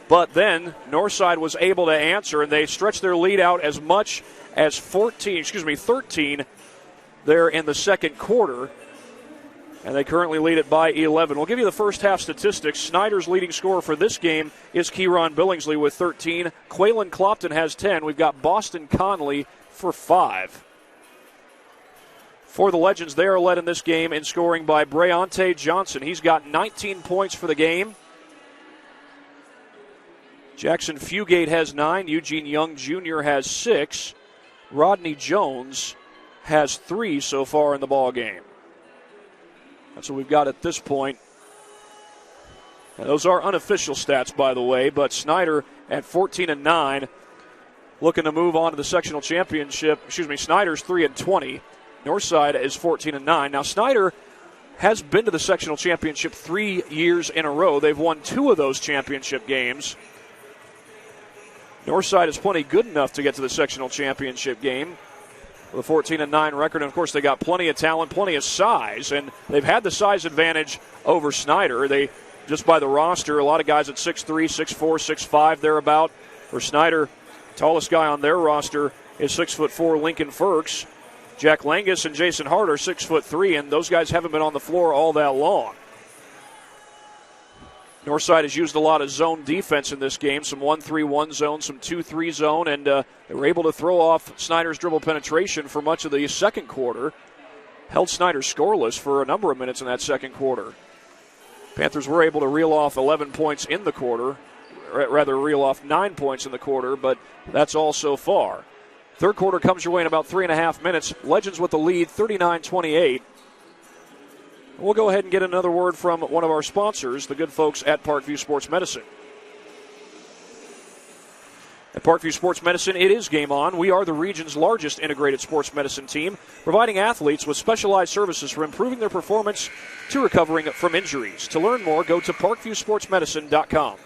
But then Northside was able to answer, and they stretched their lead out as much as 13 there in the second quarter. And they currently lead it by 11. We'll give you the first half statistics. Snider's leading scorer for this game is Kieron Billingsley with 13. Quaylen Clopton has 10. We've got Boston Conley for 5. For the Legends, they are led in this game in scoring by Breonte Johnson. He's got 19 points for the game. Jackson Fugate has 9. Eugene Young Jr. has 6. Rodney Jones has 3 so far in the ball game. That's what we've got at this point. And those are unofficial stats, by the way, but Snider at 14-9, looking to move on to the sectional championship. Snider's 3-20. Northside is 14-9. Now, Snider has been to the sectional championship 3 years in a row. They've won 2 of those championship games. Northside is plenty good enough to get to the sectional championship game with a 14-9 record. And, of course, they got plenty of talent, plenty of size, and they've had the size advantage over Snider. They, just by the roster, a lot of guys at 6'3", 6'4", 6'5", thereabout. For Snider, tallest guy on their roster is 6'4", Lincoln Firks. Jack Langus and Jason Hart are 6'3", and those guys haven't been on the floor all that long. Northside has used a lot of zone defense in this game, some 1-3-1 zone, some 2-3 zone, and they were able to throw off Snider's dribble penetration for much of the second quarter. Held Snider scoreless for a number of minutes in that second quarter. Panthers were able to reel off 11 points in the quarter, reel off 9 points in the quarter, but that's all so far. Third quarter comes your way in about 3.5 minutes. Legends with the lead, 39-28. We'll go ahead and get another word from one of our sponsors, the good folks at Parkview Sports Medicine. At Parkview Sports Medicine, it is game on. We are the region's largest integrated sports medicine team, providing athletes with specialized services for improving their performance to recovering from injuries. To learn more, go to parkviewsportsmedicine.com.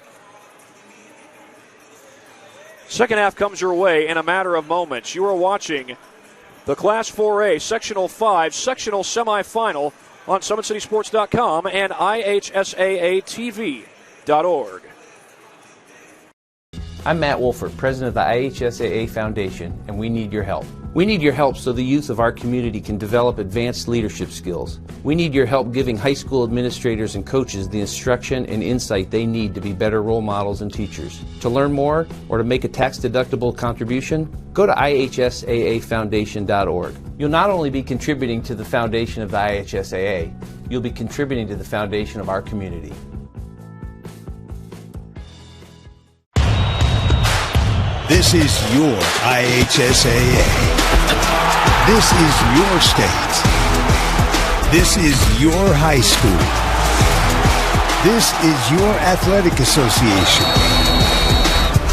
Second half comes your way in a matter of moments. You are watching the Class 4A Sectional 5 Sectional Semifinal on SummitCitySports.com and IHSAATV.org. I'm Matt Wolford, president of the IHSAA Foundation, and we need your help. We need your help so the youth of our community can develop advanced leadership skills. We need your help giving high school administrators and coaches the instruction and insight they need to be better role models and teachers. To learn more or to make a tax-deductible contribution, go to ihsaafoundation.org. You'll not only be contributing to the foundation of the IHSAA, you'll be contributing to the foundation of our community. This is your IHSAA. This is your state. This is your high school. This is your athletic association.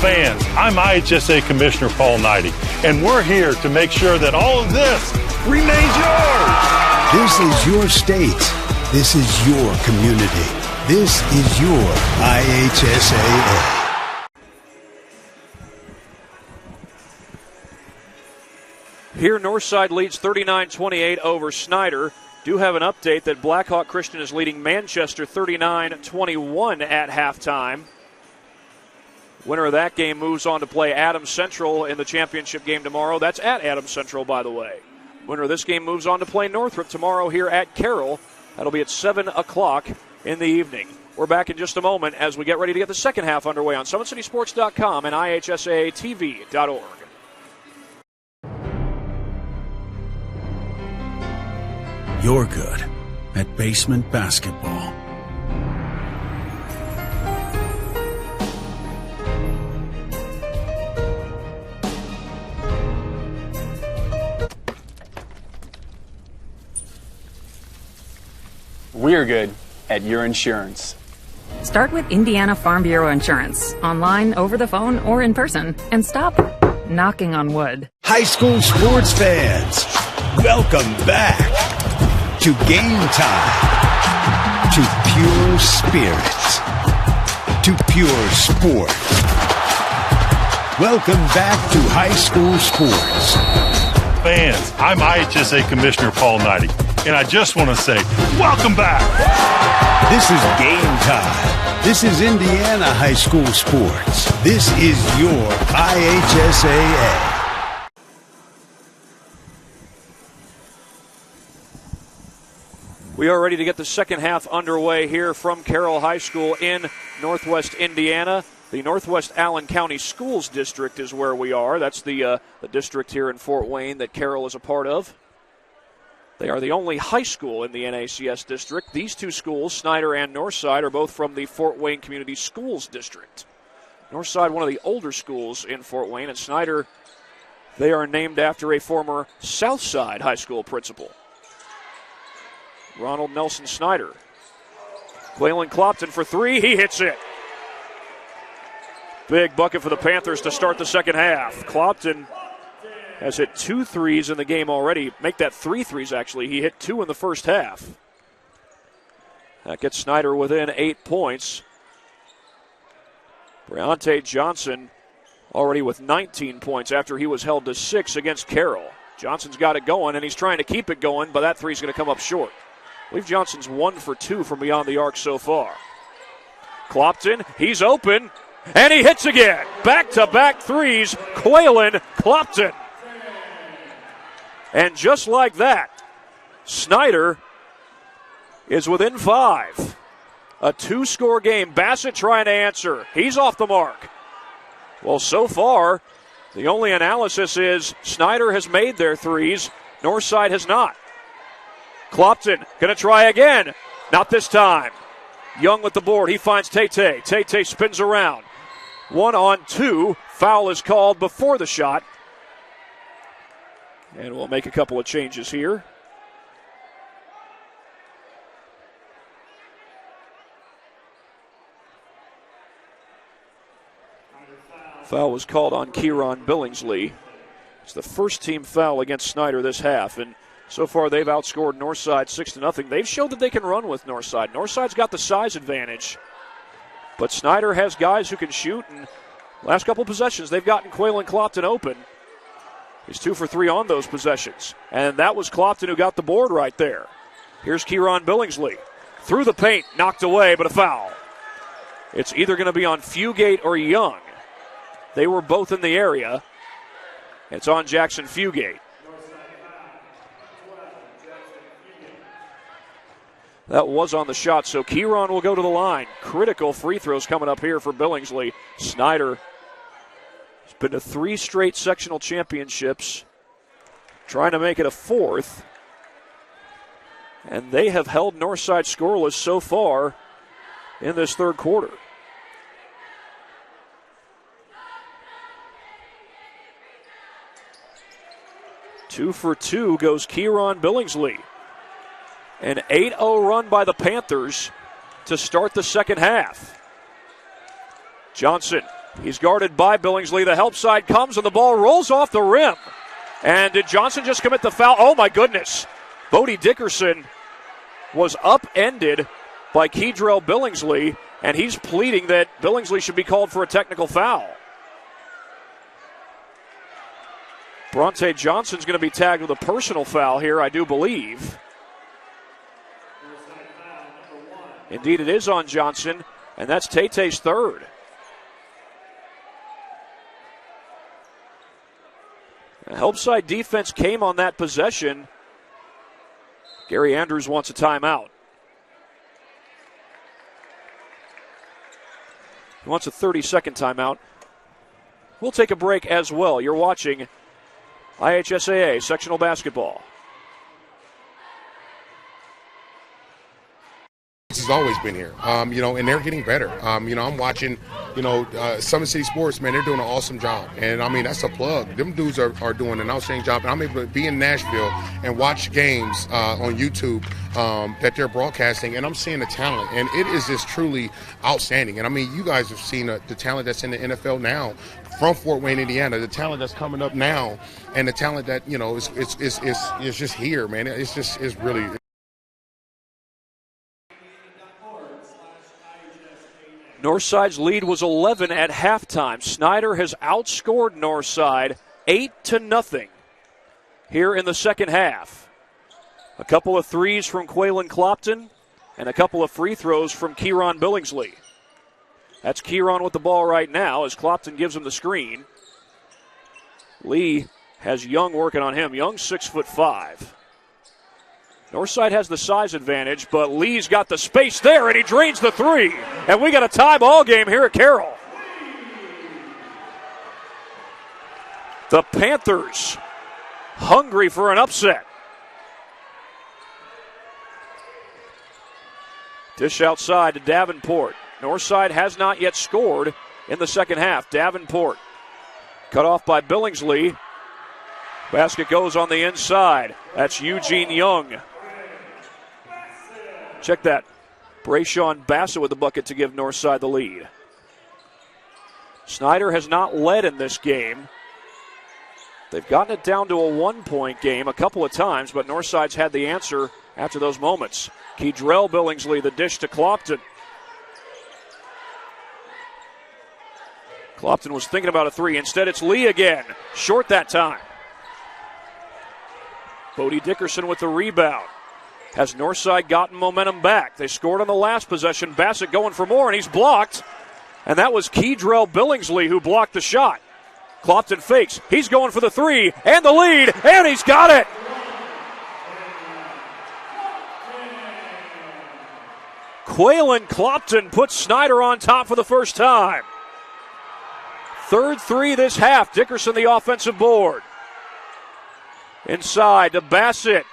Fans, I'm IHSA Commissioner Paul Knighty, and we're here to make sure that all of this remains yours. This is your state. This is your community. This is your IHSAA. Here, Northside leads 39-28 over Snider. Do have an update that Blackhawk Christian is leading Manchester 39-21 at halftime. Winner of that game moves on to play Adams Central in the championship game tomorrow. That's at Adams Central, by the way. Winner of this game moves on to play Northrop tomorrow here at Carroll. That'll be at 7 o'clock in the evening. We're back in just a moment as we get ready to get the second half underway on SummitCitySports.com and IHSATV.org. You're good at basement basketball. We're good at your insurance. Start with Indiana Farm Bureau Insurance, online, over the phone, or in person, and stop knocking on wood. High school sports fans, welcome back to Game Time, to pure spirits, to pure sport. Welcome back to high school sports. Fans, I'm IHSA Commissioner Paul Knighty, and I just want to say, welcome back. This is Game Time. This is Indiana high school sports. This is your IHSAA. We are ready to get the second half underway here from Carroll High School in Northwest Indiana. The Northwest Allen County Schools District is where we are. That's the district here in Fort Wayne that Carroll is a part of. They are the only high school in the NACS district. These two schools, Snider and Northside, are both from the Fort Wayne Community Schools District. Northside, one of the older schools in Fort Wayne, and Snider, they are named after a former Southside High School principal, Ronald Nelson Snider. Quaylen Clopton for three. He hits it. Big bucket for the Panthers to start the second half. Clopton has hit 2 threes in the game already. Make that 3 threes, actually. He hit 2 in the first half. That gets Snider within 8 points. Breonte Johnson already with 19 points after he was held to 6 against Carroll. Johnson's got it going, and he's trying to keep it going, but that three's going to come up short. I believe Johnson's 1 for 2 from beyond the arc so far. Clopton, he's open, and he hits again. Back-to-back threes, Quaylen Clopton. And just like that, Snider is within 5. A 2-score game. Bassett trying to answer. He's off the mark. Well, so far, the only analysis is Snider has made their threes. Northside has not. Clopton going to try again. Not this time. Young with the board. He finds Tate. Tate spins around. 1-on-2. Foul is called before the shot. And we'll make a couple of changes here. Foul was called on Kieran Billingsley. It's the first team foul against Snider this half, and so far they've outscored Northside 6-0. They've showed that they can run with Northside. Northside's got the size advantage, but Snider has guys who can shoot, and last couple possessions they've gotten Quaylen Clopton open. He's 2 for 3 on those possessions, and that was Clopton who got the board right there. Here's Kieran Billingsley. Through the paint, knocked away, but a foul. It's either going to be on Fugate or Young. They were both in the area. It's on Jackson Fugate. That was on the shot, so Kieran will go to the line. Critical free throws coming up here for Billingsley. Snider has been to 3 straight sectional championships, trying to make it a 4th. And they have held Northside scoreless so far in this third quarter. Two for 2 goes Kieran Billingsley. An 8-0 run by the Panthers to start the second half. Johnson, he's guarded by Billingsley. The help side comes and the ball rolls off the rim. And did Johnson just commit the foul? Oh my goodness. Bodie Dickerson was upended by Kedrell Billingsley, and he's pleading that Billingsley should be called for a technical foul. Bronte Johnson's going to be tagged with a personal foul here, I do believe. Indeed, it is on Johnson, and that's Tete's third. The help side defense came on that possession. Gary Andrews wants a timeout. He wants a 30-second timeout. We'll take a break as well. You're watching IHSAA sectional basketball. This has always been here, and they're getting better. I'm watching, Summit City Sports, man, they're doing an awesome job. And, that's a plug. Them dudes are doing an outstanding job. And I'm able to be in Nashville and watch games on YouTube that they're broadcasting, and I'm seeing the talent. And it is just truly outstanding. And, you guys have seen the talent that's in the NFL now from Fort Wayne, Indiana, the talent that's coming up now, and the talent that, is just here, man. It's really – Northside's lead was 11 at halftime. Snider has outscored Northside 8-0 here in the second half. A couple of threes from Quaylen Clopton and a couple of free throws from Kieran Billingsley. That's Kieran with the ball right now as Clopton gives him the screen. Lee has Young working on him. Young's 6'5". Northside has the size advantage, but Lee's got the space there, and he drains the three. And we got a tie ball game here at Carroll. The Panthers hungry for an upset. Dish outside to Davenport. Northside has not yet scored in the second half. Davenport cut off by Billingsley. Basket goes on the inside. That's Eugene Young. Check that. Brayshawn Bassett with the bucket to give Northside the lead. Snider has not led in this game. They've gotten it down to a 1-point game a couple of times, but Northside's had the answer after those moments. Kedrell Billingsley, the dish to Clopton. Clopton was thinking about a three. Instead, it's Lee again. Short that time. Bodie Dickerson with the rebound. Has Northside gotten momentum back? They scored on the last possession. Bassett going for more, and he's blocked. And that was Kedrell Billingsley who blocked the shot. Clopton fakes. He's going for the three and the lead, and he's got it. Quaylen Clopton puts Snider on top for the first time. Third three this half. Dickerson the offensive board. Inside to Bassett.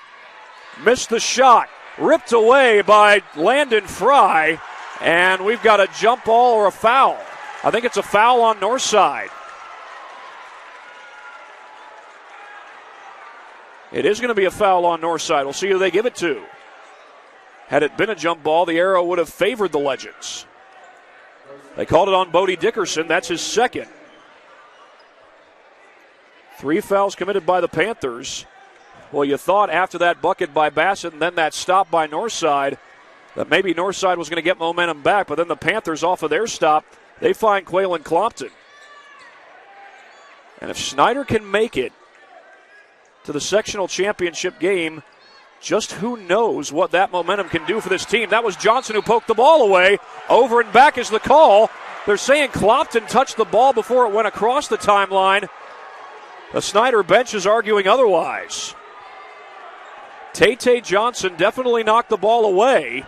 Missed the shot. Ripped away by Landon Fry. And we've got a jump ball or a foul. I think it's a foul on Northside. It is going to be a foul on Northside. We'll see who they give it to. Had it been a jump ball, the arrow would have favored the Legends. They called it on Bodie Dickerson. That's his second. 3 fouls committed by the Panthers. Well, you thought after that bucket by Bassett and then that stop by Northside that maybe Northside was going to get momentum back, but then the Panthers off of their stop, they find Quaylen Clopton. And if Snider can make it to the sectional championship game, just who knows what that momentum can do for this team. That was Johnson who poked the ball away. Over and back is the call. They're saying Clopton touched the ball before it went across the timeline. The Snider bench is arguing otherwise. Tay Johnson definitely knocked the ball away.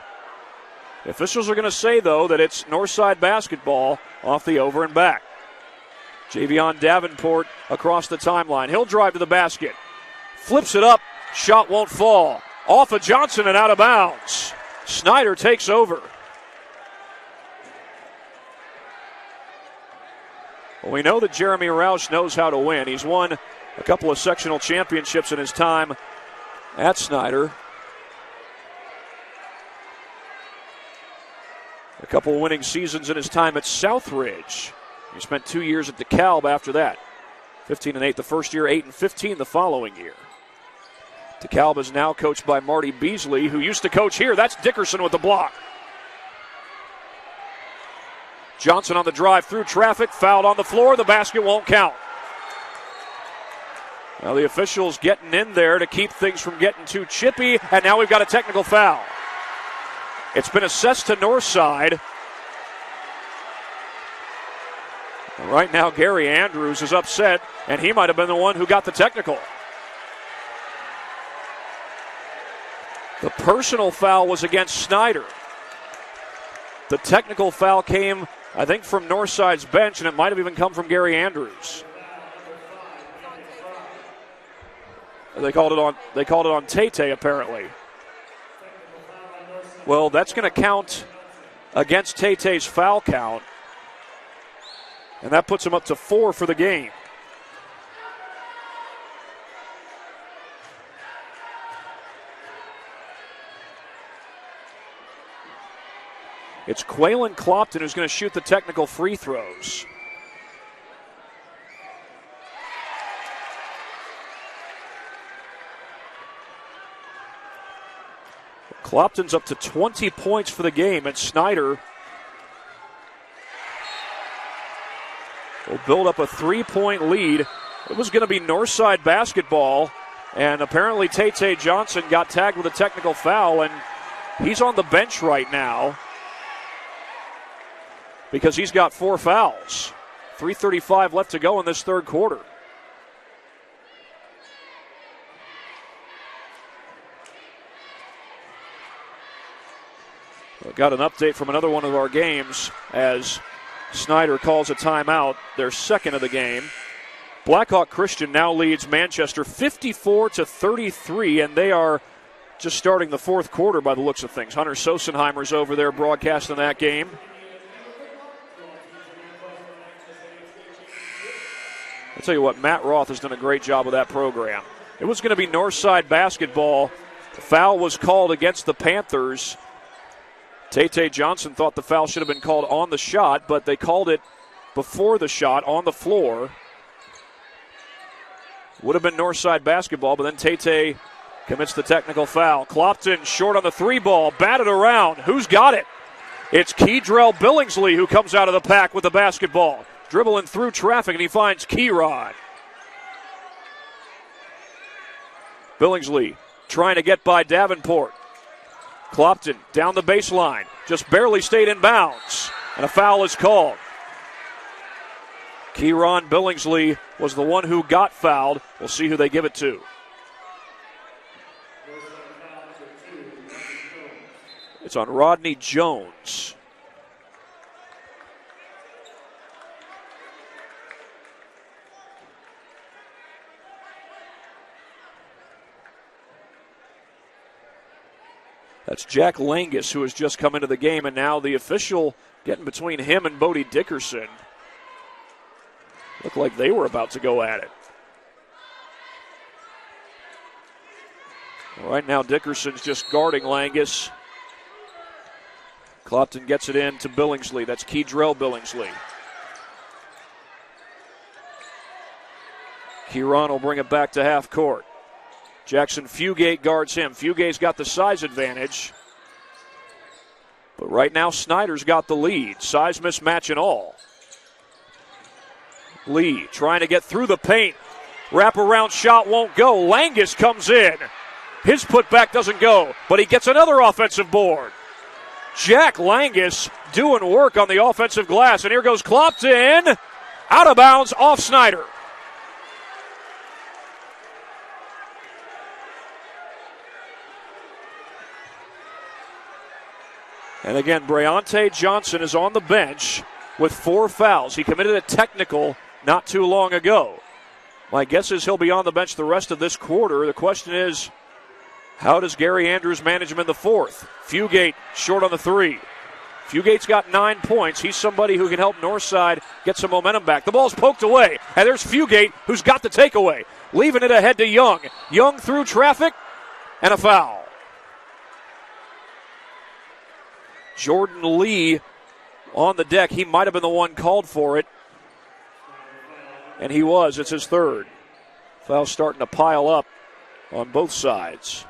The officials are going to say, though, that it's Northside basketball off the over and back. Javion Davenport across the timeline. He'll drive to the basket. Flips it up. Shot won't fall. Off of Johnson and out of bounds. Snider takes over. Well, we know that Jeremy Roush knows how to win. He's won a couple of sectional championships in his time at Snider. A couple of winning seasons in his time at Southridge. He spent 2 years at DeKalb after that. 15-8 the first year, 8-15 the following year. DeKalb is now coached by Marty Beasley, who used to coach here. That's Dickerson with the block. Johnson on the drive through traffic, fouled on the floor. The basket won't count. Now the officials getting in there to keep things from getting too chippy, and now we've got a technical foul. It's been assessed to Northside. Right now, Gary Andrews is upset, and he might have been the one who got the technical. The personal foul was against Snider. The technical foul came, I think, from Northside's bench, and it might have even come from Gary Andrews. They called it on Tay, apparently. Well, that's going to count against Tay-Tay's foul count. And that puts him up to 4 for the game. It's Quaylen Clopton who's going to shoot the technical free throws. Clopton's up to 20 points for the game, and Snider will build up a 3-point lead. It was going to be Northside basketball, and apparently Tay Johnson got tagged with a technical foul, and he's on the bench right now because he's got 4 fouls. 3:35 left to go in this third quarter. We've got an update from another one of our games as Snider calls a timeout, their second of the game. Blackhawk Christian now leads Manchester 54-33, and they are just starting the fourth quarter by the looks of things. Hunter Sosenheimer's over there broadcasting that game. I'll tell you what, Matt Roth has done a great job with that program. It was going to be Northside basketball. The foul was called against the Panthers. Tay Johnson thought the foul should have been called on the shot, but they called it before the shot on the floor. Would have been Northside basketball, but then Tay commits the technical foul. Clopton short on the 3 ball, batted around. Who's got it? It's Keydrell Billingsley who comes out of the pack with the basketball. Dribbling through traffic, and he finds Keyrod. Billingsley trying to get by Davenport. Clopton down the baseline, just barely stayed in bounds, and a foul is called. Kieron Billingsley was the one who got fouled. We'll see who they give it to. It's on Rodney Jones. That's Jack Langus, who has just come into the game, and now the official getting between him and Bodie Dickerson. Looked like they were about to go at it. Right now, Dickerson's just guarding Langus. Clopton gets it in to Billingsley. That's Keydrell Billingsley. Kieron will bring it back to half court. Jackson Fugate guards him. Fugate's got the size advantage. But right now, Snider's got the lead. Size mismatch and all. Lee trying to get through the paint. Wraparound shot won't go. Langus comes in. His putback doesn't go, but he gets another offensive board. Jack Langus doing work on the offensive glass. And here goes Clopton. Out of bounds off Snider. And again, Breonte Johnson is on the bench with 4 fouls. He committed a technical not too long ago. My guess is he'll be on the bench the rest of this quarter. The question is, how does Gary Andrews manage him in the fourth? Fugate short on the 3. Fugate's got 9 points. He's somebody who can help Northside get some momentum back. The ball's poked away, and there's Fugate, who's got the takeaway, leaving it ahead to Young. Young through traffic, and a foul. Jordan Lee on the deck. He might have been the one called for it, and he was. It's his third. Foul's starting to pile up on both sides.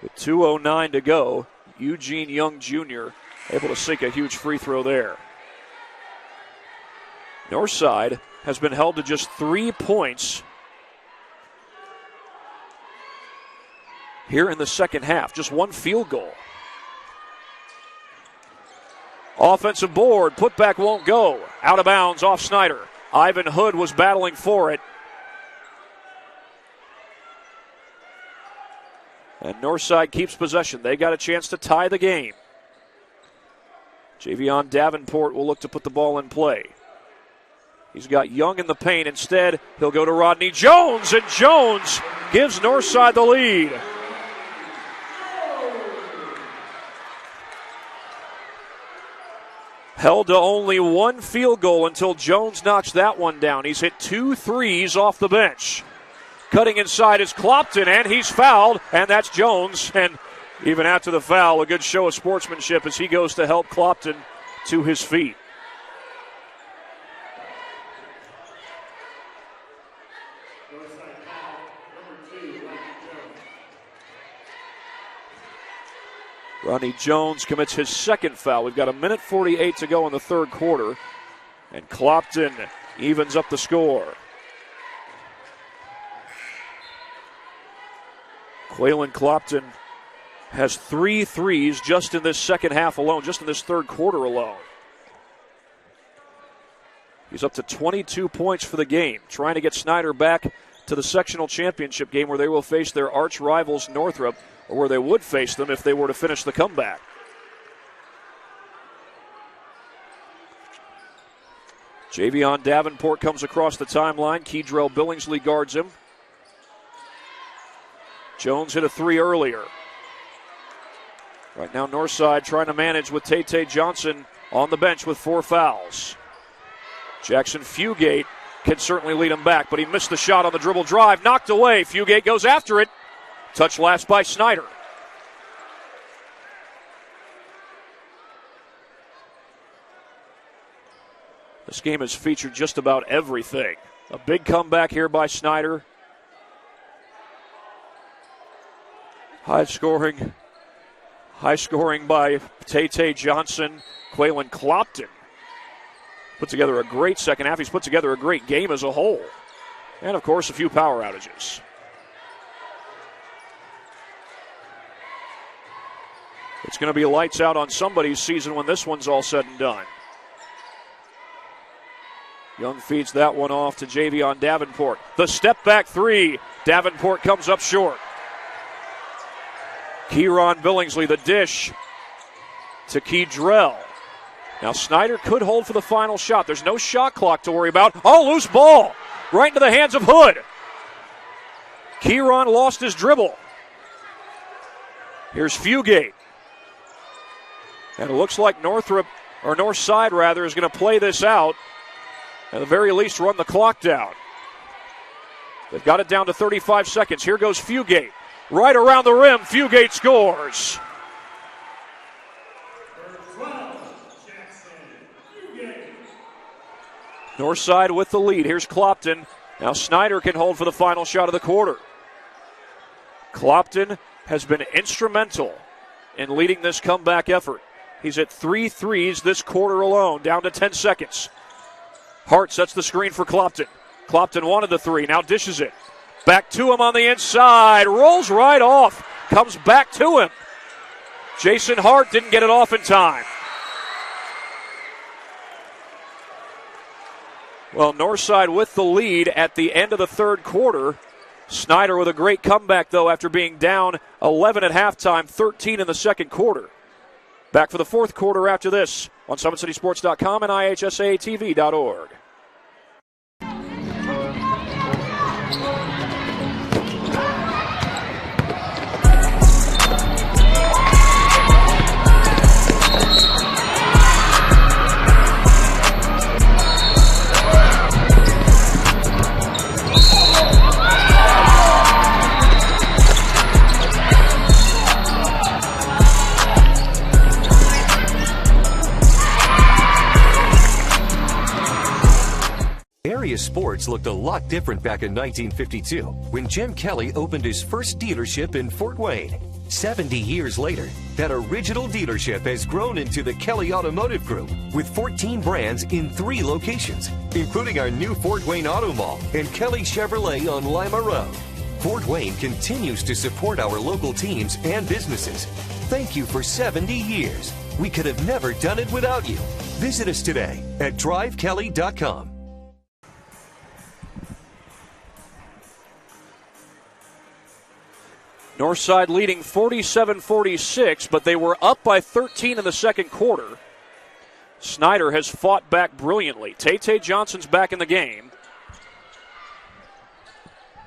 With 2:09 to go, Eugene Young Jr. able to sink a huge free throw there. Northside has been held to just 3 points here in the second half. Just 1 field goal. Offensive board, putback won't go. Out of bounds off Snider. Ivan Hood was battling for it. And Northside keeps possession. They got a chance to tie the game. Javion Davenport will look to put the ball in play. He's got Young in the paint. Instead, he'll go to Rodney Jones, and Jones gives Northside the lead. Held to only 1 field goal until Jones knocks that one down. He's hit 2 threes off the bench. Cutting inside is Clopton, and he's fouled, and that's Jones. And even after the foul, a good show of sportsmanship as he goes to help Clopton to his feet. Ronnie Jones commits his second foul. We've got 1:48 to go in the third quarter, and Clopton evens up the score. Quaylen Clopton has 3 threes just in this second half alone, just in this third quarter alone. He's up to 22 points for the game, trying to get Snider back to the sectional championship game where they will face their arch rivals Northrop, or where they would face them if they were to finish the comeback. Javion Davenport comes across the timeline. Keydrell Billingsley guards him. Jones hit a 3 earlier. Right now, Northside trying to manage with Tay Johnson on the bench with 4 fouls. Jackson Fugate can certainly lead him back, but he missed the shot on the dribble drive. Knocked away. Fugate goes after it. Touch last by Snider. This game has featured just about everything. A big comeback here by Snider. High scoring by Tay Johnson. Quaylen Clopton put together a great second half. He's put together a great game as a whole. And, of course, a few power outages. It's going to be lights out on somebody's season when this one's all said and done. Young feeds that one off to Javion Davenport. The step back 3. Davenport comes up short. Kieron Billingsley, the dish to Keydrell. Now Snider could hold for the final shot. There's no shot clock to worry about. Oh, loose ball right into the hands of Hood. Kieron lost his dribble. Here's Fugate. And it looks like Northside is going to play this out. At the very least, run the clock down. They've got it down to 35 seconds. Here goes Fugate. Right around the rim, Fugate scores. Northside with the lead. Here's Clopton. Now Snider can hold for the final shot of the quarter. Clopton has been instrumental in leading this comeback effort. He's at 3 threes this quarter alone, down to 10 seconds. Hart sets the screen for Clopton. Clopton wanted the 3, now dishes it. Back to him on the inside, rolls right off, comes back to him. Jason Hart didn't get it off in time. Well, Northside with the lead at the end of the third quarter. Snider with a great comeback, though, after being down 11 at halftime, 13 in the second quarter. Back for the fourth quarter after this on SummitCitySports.com and IHSATV.org. Area sports looked a lot different back in 1952 when Jim Kelly opened his first dealership in Fort Wayne. 70 years later, that original dealership has grown into the Kelly Automotive Group with 14 brands in 3 locations, including our new Fort Wayne Auto Mall and Kelly Chevrolet on Lima Road. Fort Wayne continues to support our local teams and businesses. Thank you for 70 years. We could have never done it without you. Visit us today at drivekelly.com. Northside leading 47-46, but they were up by 13 in the second quarter. Snider has fought back brilliantly. Tay Johnson's back in the game.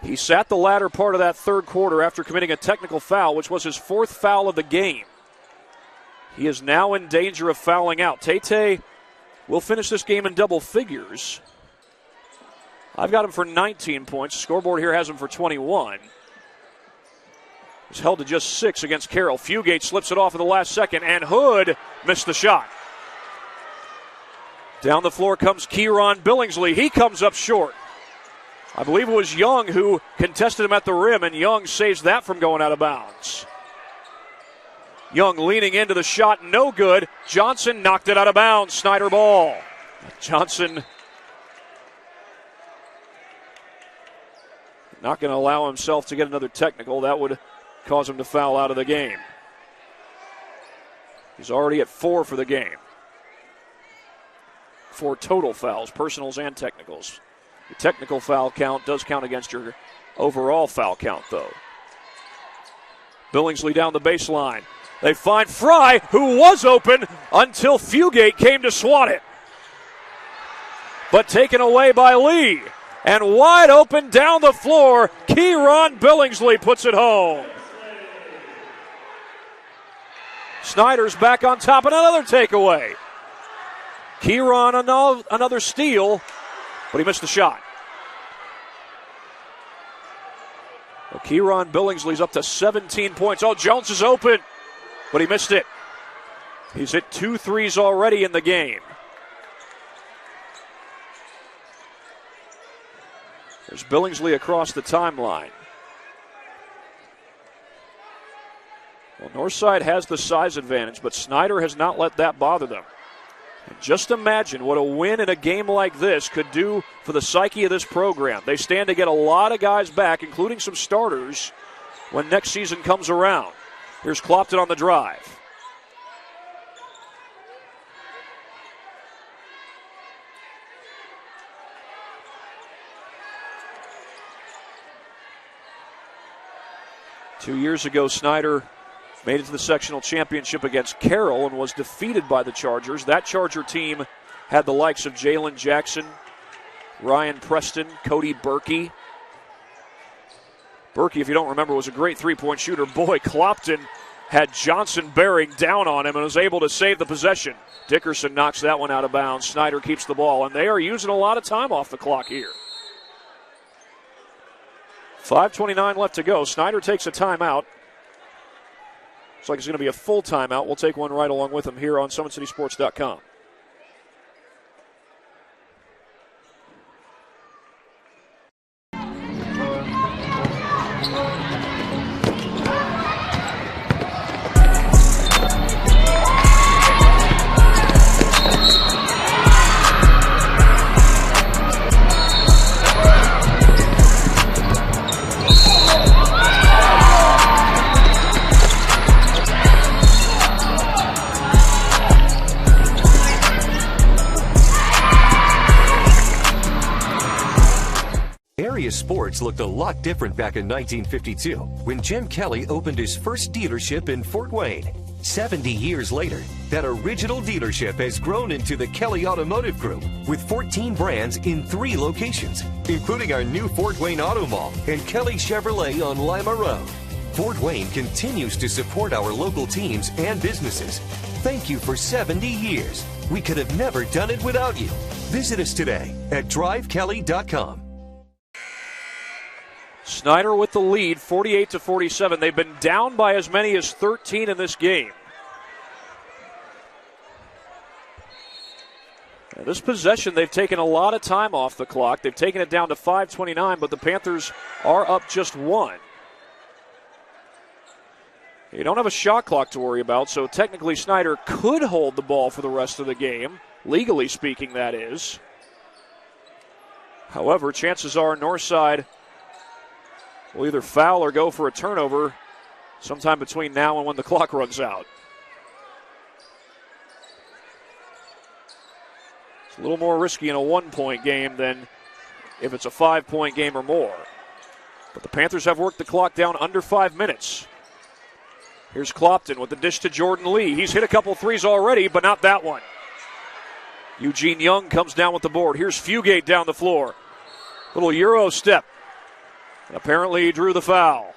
He sat the latter part of that third quarter after committing a technical foul, which was his 4th foul of the game. He is now in danger of fouling out. Tay will finish this game in double figures. I've got him for 19 points. The scoreboard here has him for 21. He's held to just 6 against Carroll. Fugate slips it off at the last second, and Hood missed the shot. Down the floor comes Kieron Billingsley. He comes up short. I believe it was Young who contested him at the rim, and Young saves that from going out of bounds. Young leaning into the shot, no good. Johnson knocked it out of bounds. Snider ball. Johnson not going to allow himself to get another technical. That would cause him to foul out of the game. He's already at 4 for the game. 4 total fouls, personals and technicals. The technical foul count does count against your overall foul count, though. Billingsley down the baseline. They find Fry, who was open until Fugate came to swat it. But taken away by Lee. And wide open down the floor, Kieron Billingsley puts it home. Snider's back on top, and another takeaway. Kieron another steal, but he missed the shot. Well, Kieron Billingsley's up to 17 points. Oh, Jones is open, but he missed it. He's hit 2 threes already in the game. There's Billingsley across the timeline. Well, Northside has the size advantage, but Snider has not let that bother them. And just imagine what a win in a game like this could do for the psyche of this program. They stand to get a lot of guys back, including some starters, when next season comes around. Here's Clopton on the drive. Two years ago, Snider made it to the sectional championship against Carroll and was defeated by the Chargers. That Charger team had the likes of Jalen Jackson, Ryan Preston, Cody Berkey. Berkey, if you don't remember, was a great three-point shooter. Boy, Clopton had Johnson bearing down on him and was able to save the possession. Dickerson knocks that one out of bounds. Snider keeps the ball, and they are using a lot of time off the clock here. 5:29 left to go. Snider takes a timeout. Looks like it's going to be a full timeout. We'll take one right along with him here on SummitCitySports.com. serious sports looked a lot different back in 1952 when Jim Kelly opened his first dealership in Fort Wayne. 70 years later, that original dealership has grown into the Kelly Automotive Group with 14 brands in 3 locations, including our new Fort Wayne Auto Mall and Kelly Chevrolet on Lima Road. Fort Wayne continues to support our local teams and businesses. Thank you for 70 years. We could have never done it without you. Visit us today at drivekelly.com. Snider with the lead, 48-47. They've been down by as many as 13 in this game. Now, this possession, they've taken a lot of time off the clock. They've taken it down to 5:29, but the Panthers are up just 1. You don't have a shot clock to worry about, so technically Snider could hold the ball for the rest of the game, legally speaking, that is. However, chances are Northside will either foul or go for a turnover sometime between now and when the clock runs out. It's a little more risky in a 1-point game than if it's a 5-point game or more. But the Panthers have worked the clock down under 5 minutes. Here's Clopton with the dish to Jordan Lee. He's hit a couple threes already, but not that one. Eugene Young comes down with the board. Here's Fugate down the floor. Little Euro step. And apparently he drew the foul.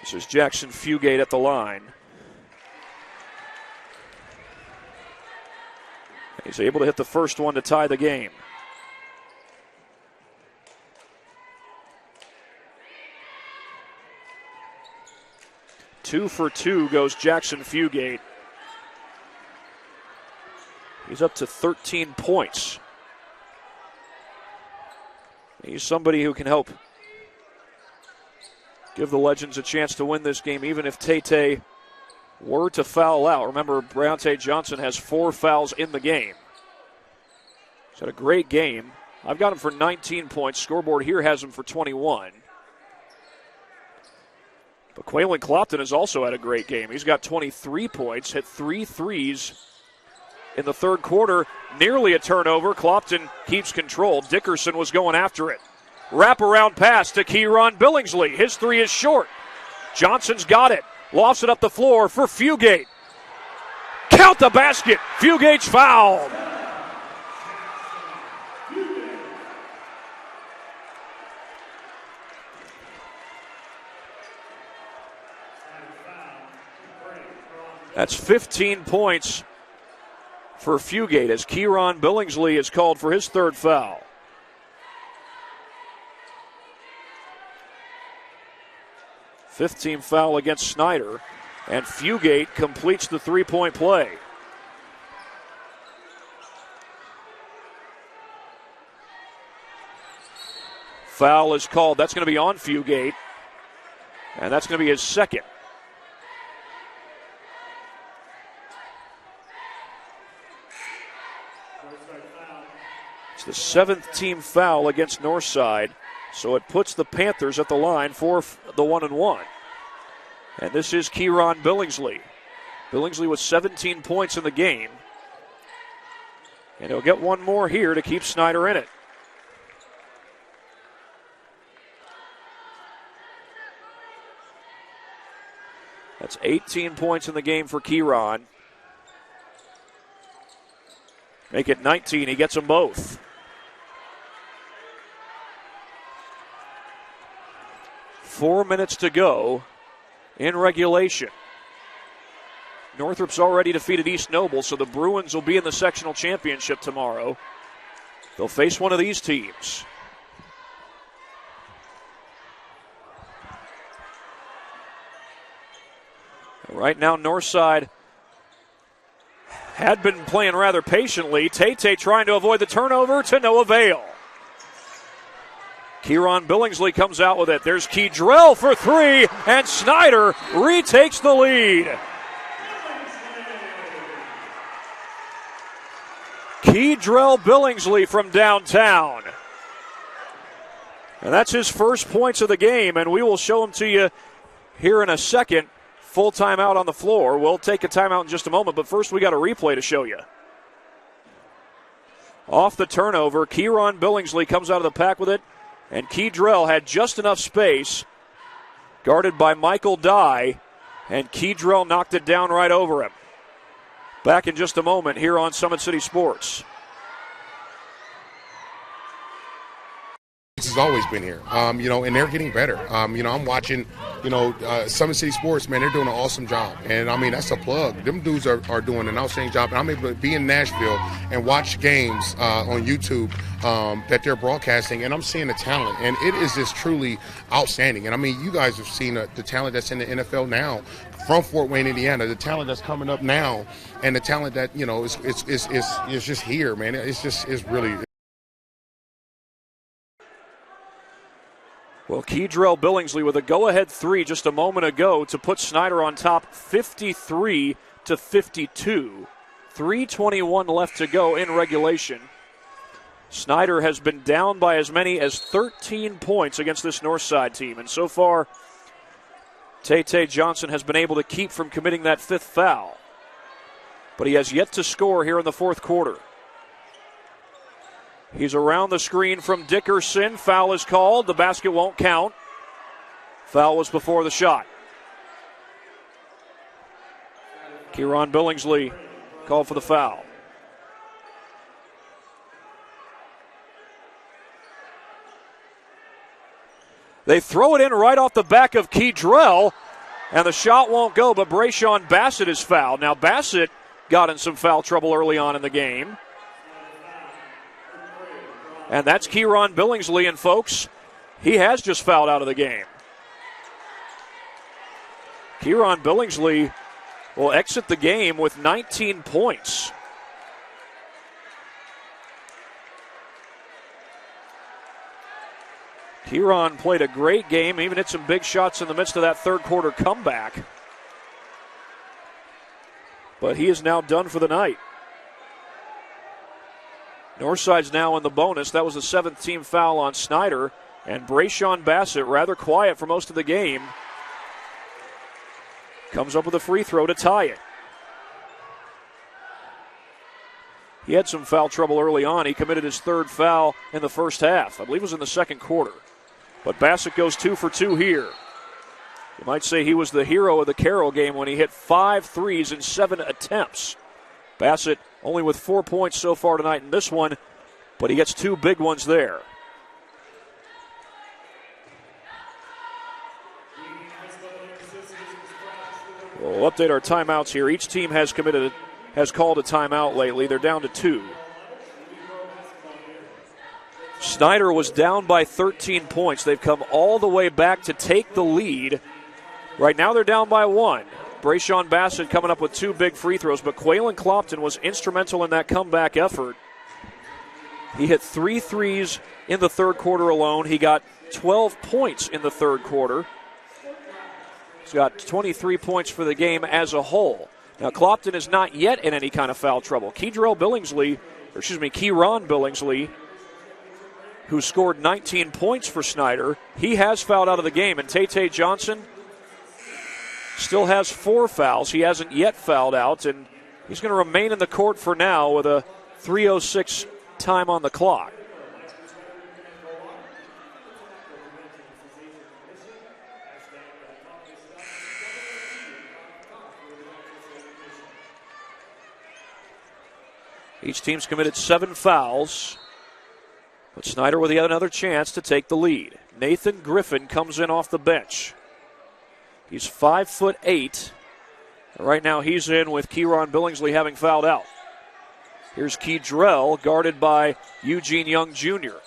This is Jackson Fugate at the line. He's able to hit the first one to tie the game. Two for 2 goes Jackson Fugate. He's up to 13 points. He's somebody who can help give the Legends a chance to win this game, even if Tay were to foul out. Remember, Brionte Johnson has 4 fouls in the game. He's had a great game. I've got him for 19 points. Scoreboard here has him for 21. But Quaylen Clopton has also had a great game. He's got 23 points, hit 3 threes in the third quarter. Nearly a turnover. Clopton keeps control. Dickerson was going after it. Wraparound pass to Kieron Billingsley. His 3 is short. Johnson's got it. Lofts it up the floor for Fugate. Count the basket. Fugate's fouled. That's 15 points for Fugate as Kieron Billingsley is called for his 3rd foul. Fifth-team foul against Snider, and Fugate completes the 3-point play. Foul is called. That's going to be on Fugate, and that's going to be his 2nd. It's the 7th-team foul against Northside. So it puts the Panthers at the line for the 1-and-1. And this is Kieron Billingsley. Billingsley with 17 points in the game. And he'll get one more here to keep Snider in it. That's 18 points in the game for Kieron. Make it 19. He gets them both. 4 minutes to go in regulation. Northrop's already defeated East Noble, so the Bruins will be in the sectional championship tomorrow. They'll face one of these teams. Right now, Northside had been playing rather patiently. Tate trying to avoid the turnover to no avail. Kieron Billingsley comes out with it. There's Keydrell for 3, and Snider retakes the lead. Keydrell Billingsley from downtown. And that's his first points of the game, and we will show them to you here in a second. Full timeout on the floor. We'll take a timeout in just a moment, but first we got a replay to show you. Off the turnover, Kieran Billingsley comes out of the pack with it, and Keydrell had just enough space, guarded by Michael Dye, and Keydrell knocked it down right over him. Back in just a moment here on Summit City Sports. Has always been here, and they're getting better. I'm watching, Summit City Sports, man, they're doing an awesome job. And, I mean, that's a plug. Them dudes are doing an outstanding job. And I'm able to be in Nashville and watch games on YouTube that they're broadcasting, and I'm seeing the talent. And it is just truly outstanding. And, I mean, you guys have seen the talent that's in the NFL now from Fort Wayne, Indiana, the talent that's coming up now, and the talent that, is just here, man. It's really – Well, Keydrell Billingsley with a go-ahead three just a moment ago to put Snider on top 53-52. 3:21 left to go in regulation. Snider has been down by as many as 13 points against this Northside team. And so far, Tay Johnson has been able to keep from committing that fifth foul. But he has yet to score here in the fourth quarter. He's around the screen from Dickerson. Foul is called. The basket won't count. Foul was before the shot. Kieran Billingsley called for the foul. They throw it in right off the back of Keydrell, and the shot won't go, but Brayshawn Bassett is fouled. Now, Bassett got in some foul trouble early on in the game. And that's Kieran Billingsley, and folks, he has just fouled out of the game. Kieran Billingsley will exit the game with 19 points. Kieran played a great game, even hit some big shots in the midst of that third quarter comeback. But he is now done for the night. Northside's now in the bonus. That was the seventh team foul on Snider. And Brayshawn Bassett, rather quiet for most of the game, comes up with a free throw to tie it. He had some foul trouble early on. He committed his third foul in the first half. I believe it was in the second quarter. But Bassett goes 2 for 2 here. You might say he was the hero of the Carroll game when he hit 5 threes in 7 attempts. Bassett only with 4 points so far tonight in this one, but he gets 2 big ones there. We'll update our timeouts here. Each team has called a timeout lately. They're down to 2. Snider was down by 13 points. They've come all the way back to take the lead. Right now they're down by 1. Brayshawn Bassett coming up with 2 big free throws, but Quaylen Clopton was instrumental in that comeback effort. He hit 3 threes in the third quarter alone. He got 12 points in the third quarter. He's got 23 points for the game as a whole. Now, Clopton is not yet in any kind of foul trouble. Kieran Billingsley, who scored 19 points for Snider, he has fouled out of the game. And Tay Johnson still has 4 fouls. He hasn't yet fouled out, and he's going to remain in the court for now with a 3:06 time on the clock. Each team's committed 7 fouls, but Snider with another chance to take the lead. Nathan Griffin comes in off the bench. He's 5'8". Right now he's in with Kieran Billingsley having fouled out. Here's Keydrell, guarded by Eugene Young Jr.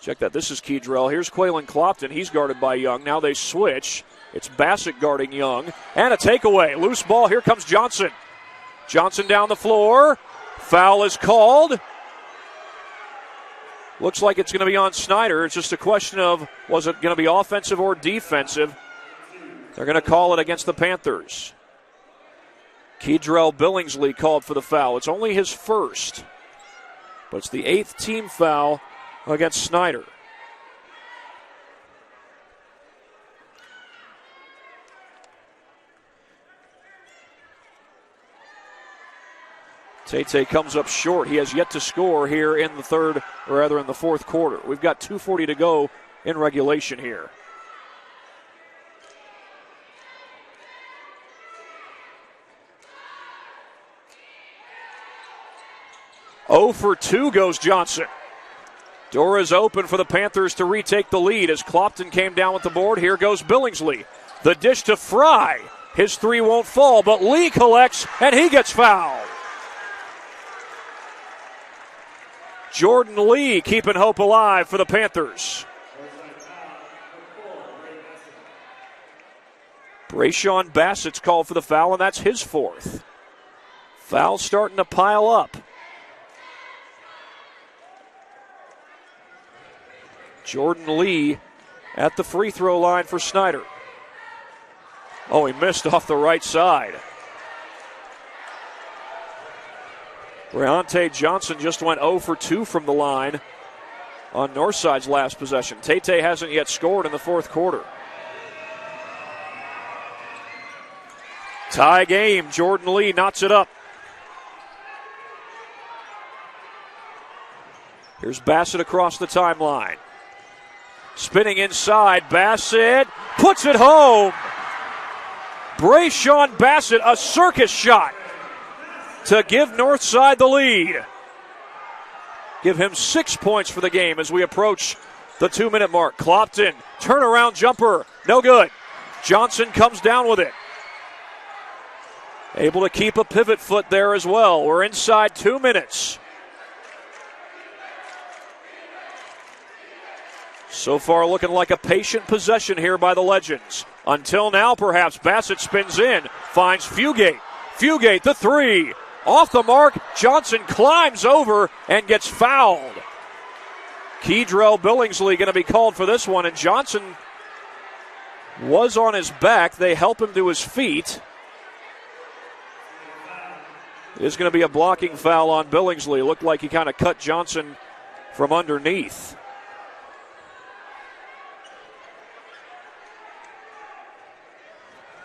Check that. This is Keydrell. Here's Quaylen Clopton. He's guarded by Young. Now they switch. It's Bassett guarding Young. And a takeaway. Loose ball. Here comes Johnson. Johnson down the floor. Foul is called. Looks like it's going to be on Snider. It's just a question of, was it going to be offensive or defensive? They're going to call it against the Panthers. Keydrell Billingsley called for the foul. It's only his first. But it's the 8th team foul against Snider. Tate comes up short. He has yet to score here in the fourth quarter. We've got 2:40 to go in regulation here. Oh for 2 goes Johnson. Door is open for the Panthers to retake the lead as Clopton came down with the board. Here goes Billingsley. The dish to Fry. His 3 won't fall, but Lee collects, and he gets fouled. Jordan Lee keeping hope alive for the Panthers. Brayshawn Bassett's called for the foul, and that's his 4th. Foul's starting to pile up. Jordan Lee at the free throw line for Snider. Oh, he missed off the right side. Reontae Johnson just went 0 for 2 from the line on Northside's last possession. Tate hasn't yet scored in the fourth quarter. Tie game. Jordan Lee knots it up. Here's Bassett across the timeline. Spinning inside. Bassett puts it home. Brayshawn Bassett, a circus shot to give Northside the lead. Give him 6 points for the game as we approach the 2-minute mark. Clopton, turnaround jumper, no good. Johnson comes down with it. Able to keep a pivot foot there as well. We're inside 2 minutes. So far looking like a patient possession here by the Legends. Until now, perhaps. Bassett spins in, finds Fugate. Fugate, the 3. Off the mark, Johnson climbs over and gets fouled. Kedrell Billingsley going to be called for this one, and Johnson was on his back. They help him to his feet. It is going to be a blocking foul on Billingsley. Looked like he kind of cut Johnson from underneath.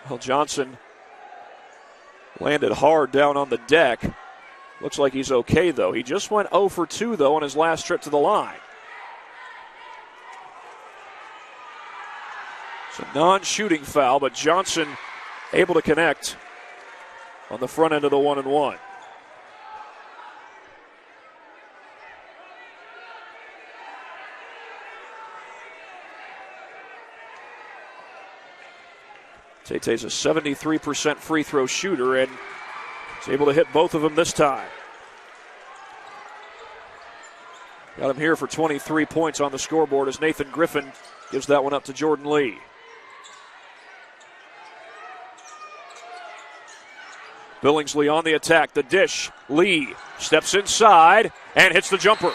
Well, Johnson landed hard down on the deck. Looks like he's okay, though. He just went 0 for 2, though, on his last trip to the line. It's a non-shooting foul, but Johnson able to connect on the front end of the 1-and-1. Tate's a 73% free throw shooter and is able to hit both of them this time. Got him here for 23 points on the scoreboard as Nathan Griffin gives that one up to Jordan Lee. Billingsley on the attack. The dish. Lee steps inside and hits the jumper.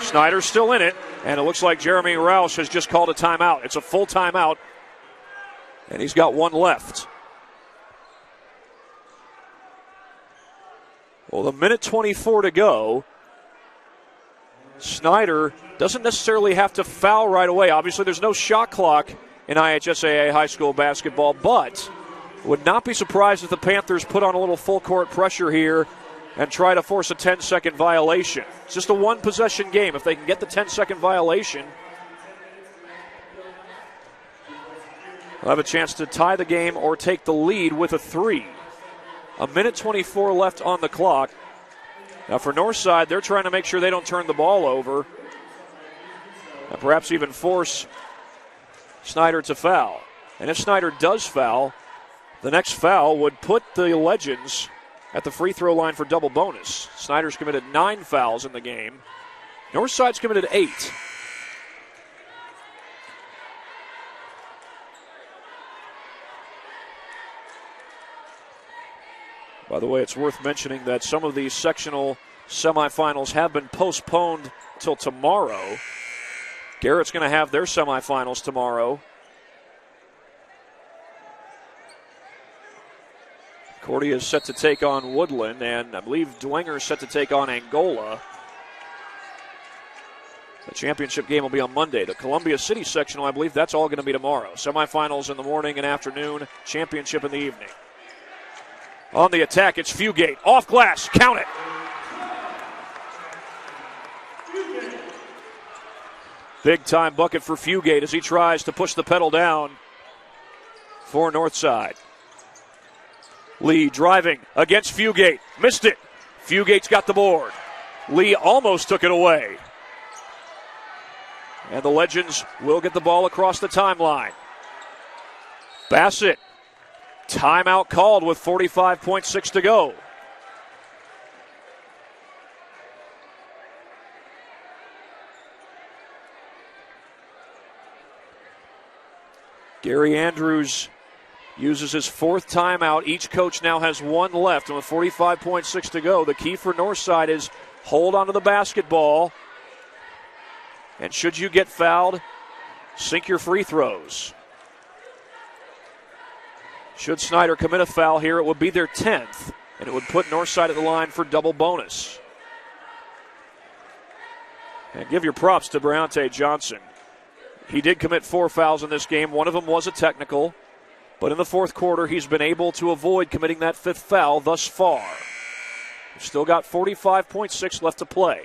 Snider's still in it, and it looks like Jeremy Roush has just called a timeout. It's a full timeout, and he's got one left. Well, the minute 24 to go. Snider doesn't necessarily have to foul right away. Obviously, there's no shot clock in IHSAA high school basketball, but would not be surprised if the Panthers put on a little full court pressure here and try to force a 10-second violation. It's just a one-possession game. If they can get the 10-second violation, they'll have a chance to tie the game or take the lead with a 3. A minute 24 left on the clock. Now for Northside, they're trying to make sure they don't turn the ball over and perhaps even force Snider to foul. And if Snider does foul, the next foul would put the Legends at the free throw line for double bonus. Snider's committed 9 fouls in the game. Northside's committed 8. By the way, it's worth mentioning that some of these sectional semifinals have been postponed till tomorrow. Garrett's going to have their semifinals tomorrow. Cordia is set to take on Woodland, and I believe Dwenger is set to take on Angola. Championship game will be on Monday. The Columbia City sectional, I believe, that's all going to be tomorrow. Semifinals in the morning and afternoon, championship in the evening. On the attack, it's Fugate. Off glass, count it. Big time bucket for Fugate as he tries to push the pedal down for Northside. Lee driving against Fugate. Missed it. Fugate's got the board. Lee almost took it away. And the Legends will get the ball across the timeline. Bassett. Timeout called with 45.6 to go. Gary Andrews uses his fourth timeout. Each coach now has one left, and with 45.6 to go, the key for Northside is hold onto the basketball. And should you get fouled, sink your free throws. Should Snider commit a foul here, it would be their 10th, and it would put Northside at the line for double bonus. And give your props to Briante Johnson. He did commit 4 fouls in this game. One of them was a technical, but in the fourth quarter, he's been able to avoid committing that 5th foul thus far. We've still got 45.6 left to play.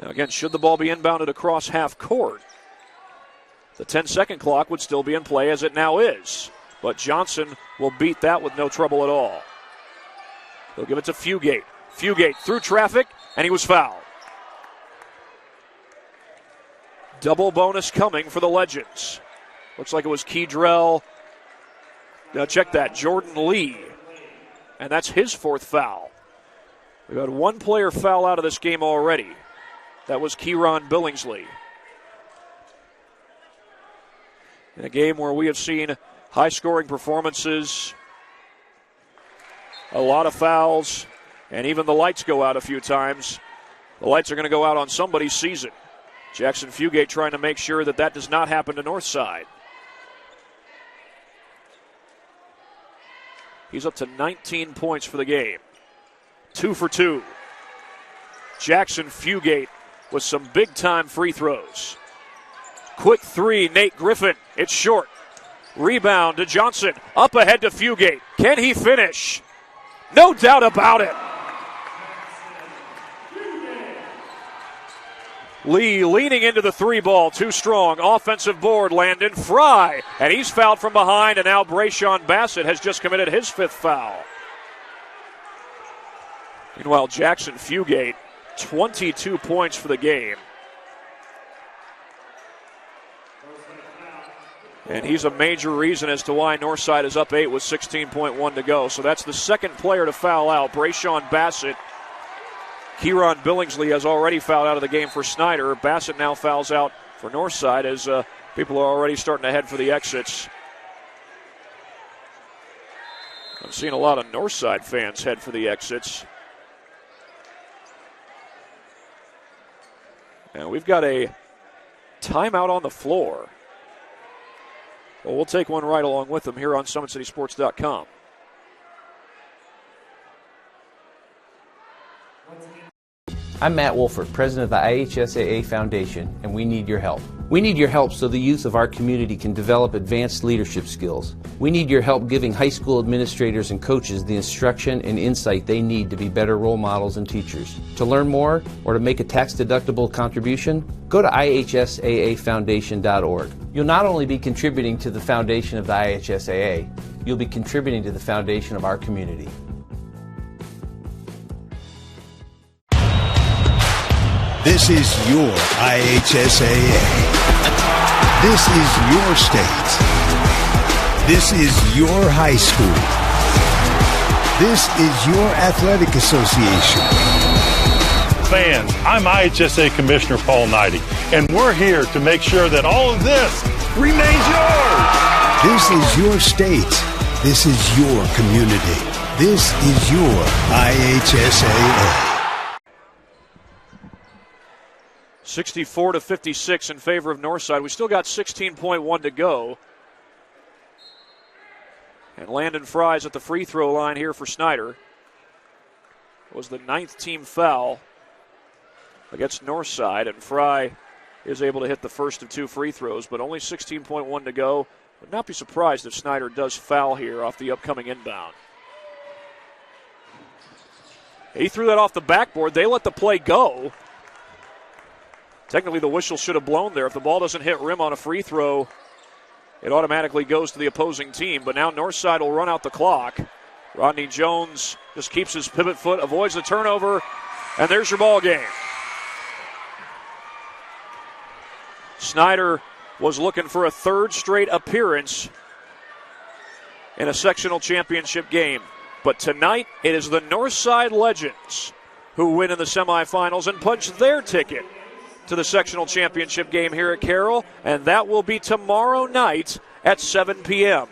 Now again, should the ball be inbounded across half court, the 10-second clock would still be in play as it now is. But Johnson will beat that with no trouble at all. He'll give it to Fugate. Fugate through traffic, and he was fouled. Double bonus coming for the Legends. Looks like it was Keydrell. Now check that, Jordan Lee. And that's his 4th foul. We've had one player foul out of this game already. That was Kieran Billingsley. In a game where we have seen high-scoring performances, a lot of fouls, and even the lights go out a few times. The lights are going to go out on somebody's season. Jackson Fugate trying to make sure that that does not happen to Northside. He's up to 19 points for the game. 2 for 2. Jackson Fugate with some big-time free throws. Quick 3, Nate Griffin. It's short. Rebound to Johnson. Up ahead to Fugate. Can he finish? No doubt about it. Lee leaning into the 3 ball. Too strong. Offensive board, Landon Fry. And he's fouled from behind, and now Brayshawn Bassett has just committed his 5th foul. Meanwhile, Jackson Fugate, 22 points for the game. And he's a major reason as to why Northside is up 8 with 16.1 to go. So that's the second player to foul out, Brayshawn Bassett. Kieran Billingsley has already fouled out of the game for Snider. Bassett now fouls out for Northside as people are already starting to head for the exits. I'm seeing a lot of Northside fans head for the exits. And we've got a timeout on the floor. Well, we'll take one right along with them here on SummitCitySports.com. I'm Matt Wolford, president of the IHSAA Foundation, and we need your help. We need your help so the youth of our community can develop advanced leadership skills. We need your help giving high school administrators and coaches the instruction and insight they need to be better role models and teachers. To learn more or to make a tax-deductible contribution, go to ihsaafoundation.org. You'll not only be contributing to the foundation of the IHSAA, you'll be contributing to the foundation of our community. This is your IHSAA. This is your state. This is your high school. This is your athletic association. Fans, I'm IHSA Commissioner Paul Knighty, and we're here to make sure that all of this remains yours. This is your state. This is your community. This is your IHSAA. 64-56 in favor of Northside. We still got 16.1 to go. And Landon Fry's at the free throw line here for Snider. It was the 9th team foul against Northside, and Fry is able to hit the first of 2 free throws, but only 16.1 to go. Would not be surprised if Snider does foul here off the upcoming inbound. He threw that off the backboard. They let the play go. Technically, the whistle should have blown there. If the ball doesn't hit rim on a free throw, it automatically goes to the opposing team. But now Northside will run out the clock. Rodney Jones just keeps his pivot foot, avoids the turnover, and there's your ball game. Snider was looking for a 3rd straight appearance in a sectional championship game. But tonight, it is the Northside Legends who win in the semifinals and punch their ticket to the sectional championship game here at Carroll, and that will be tomorrow night at 7 p.m.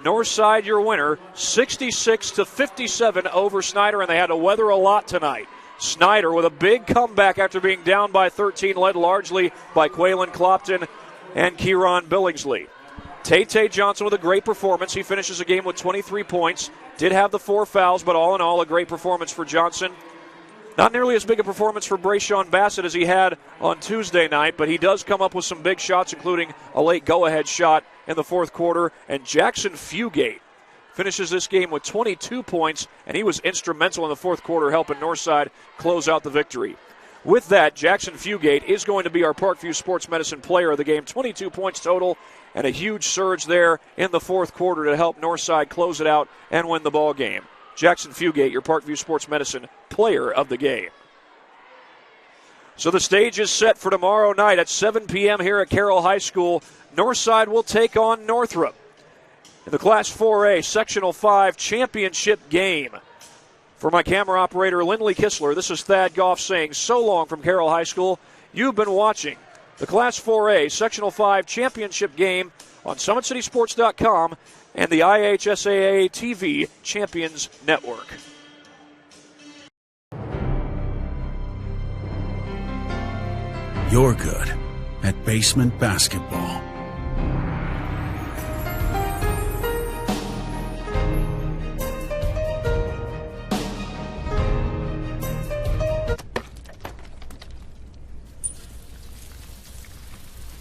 Northside, your winner, 66-57 over Snider, and they had to weather a lot tonight. Snider with a big comeback after being down by 13, led largely by Quaylen Clopton and Kieran Billingsley. Tay Johnson with a great performance. He finishes the game with 23 points. Did have the 4 fouls, but all in all, a great performance for Johnson. Not nearly as big a performance for Brayshawn Bassett as he had on Tuesday night, but he does come up with some big shots, including a late go-ahead shot in the 4th quarter. And Jackson Fugate finishes this game with 22 points, and he was instrumental in the 4th quarter helping Northside close out the victory. With that, Jackson Fugate is going to be our Parkview Sports Medicine player of the game. 22 points total and a huge surge there in the 4th quarter to help Northside close it out and win the ball game. Jackson Fugate, your Parkview Sports Medicine player of the game. So the stage is set for tomorrow night at 7 p.m. here at Carroll High School. Northside will take on Northrop in the Class 4A Sectional 5 championship game. For my camera operator, Lindley Kistler, this is Thad Goff saying so long from Carroll High School. You've been watching the Class 4A Sectional 5 championship game on SummitCitySports.com and the IHSAA TV Champions Network. You're good at basement basketball.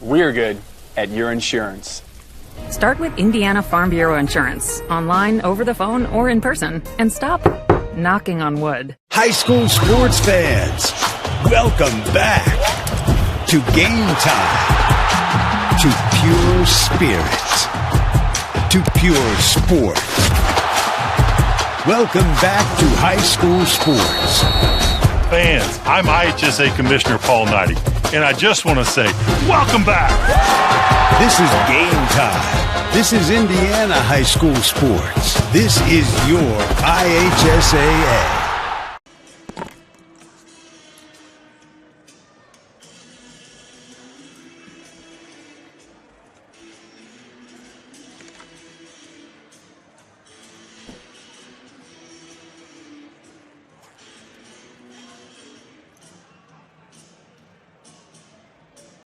We're good at your insurance. Start with Indiana Farm Bureau Insurance, online, over the phone, or in person, and stop knocking on wood. High school sports fans, welcome back to Game Time, to pure spirit, to pure sport. Welcome back to high school sports. Fans, I'm IHSA Commissioner Paul Knighty, and I just want to say, welcome back! This is Game Time. This is Indiana high school sports. This is your IHSAA.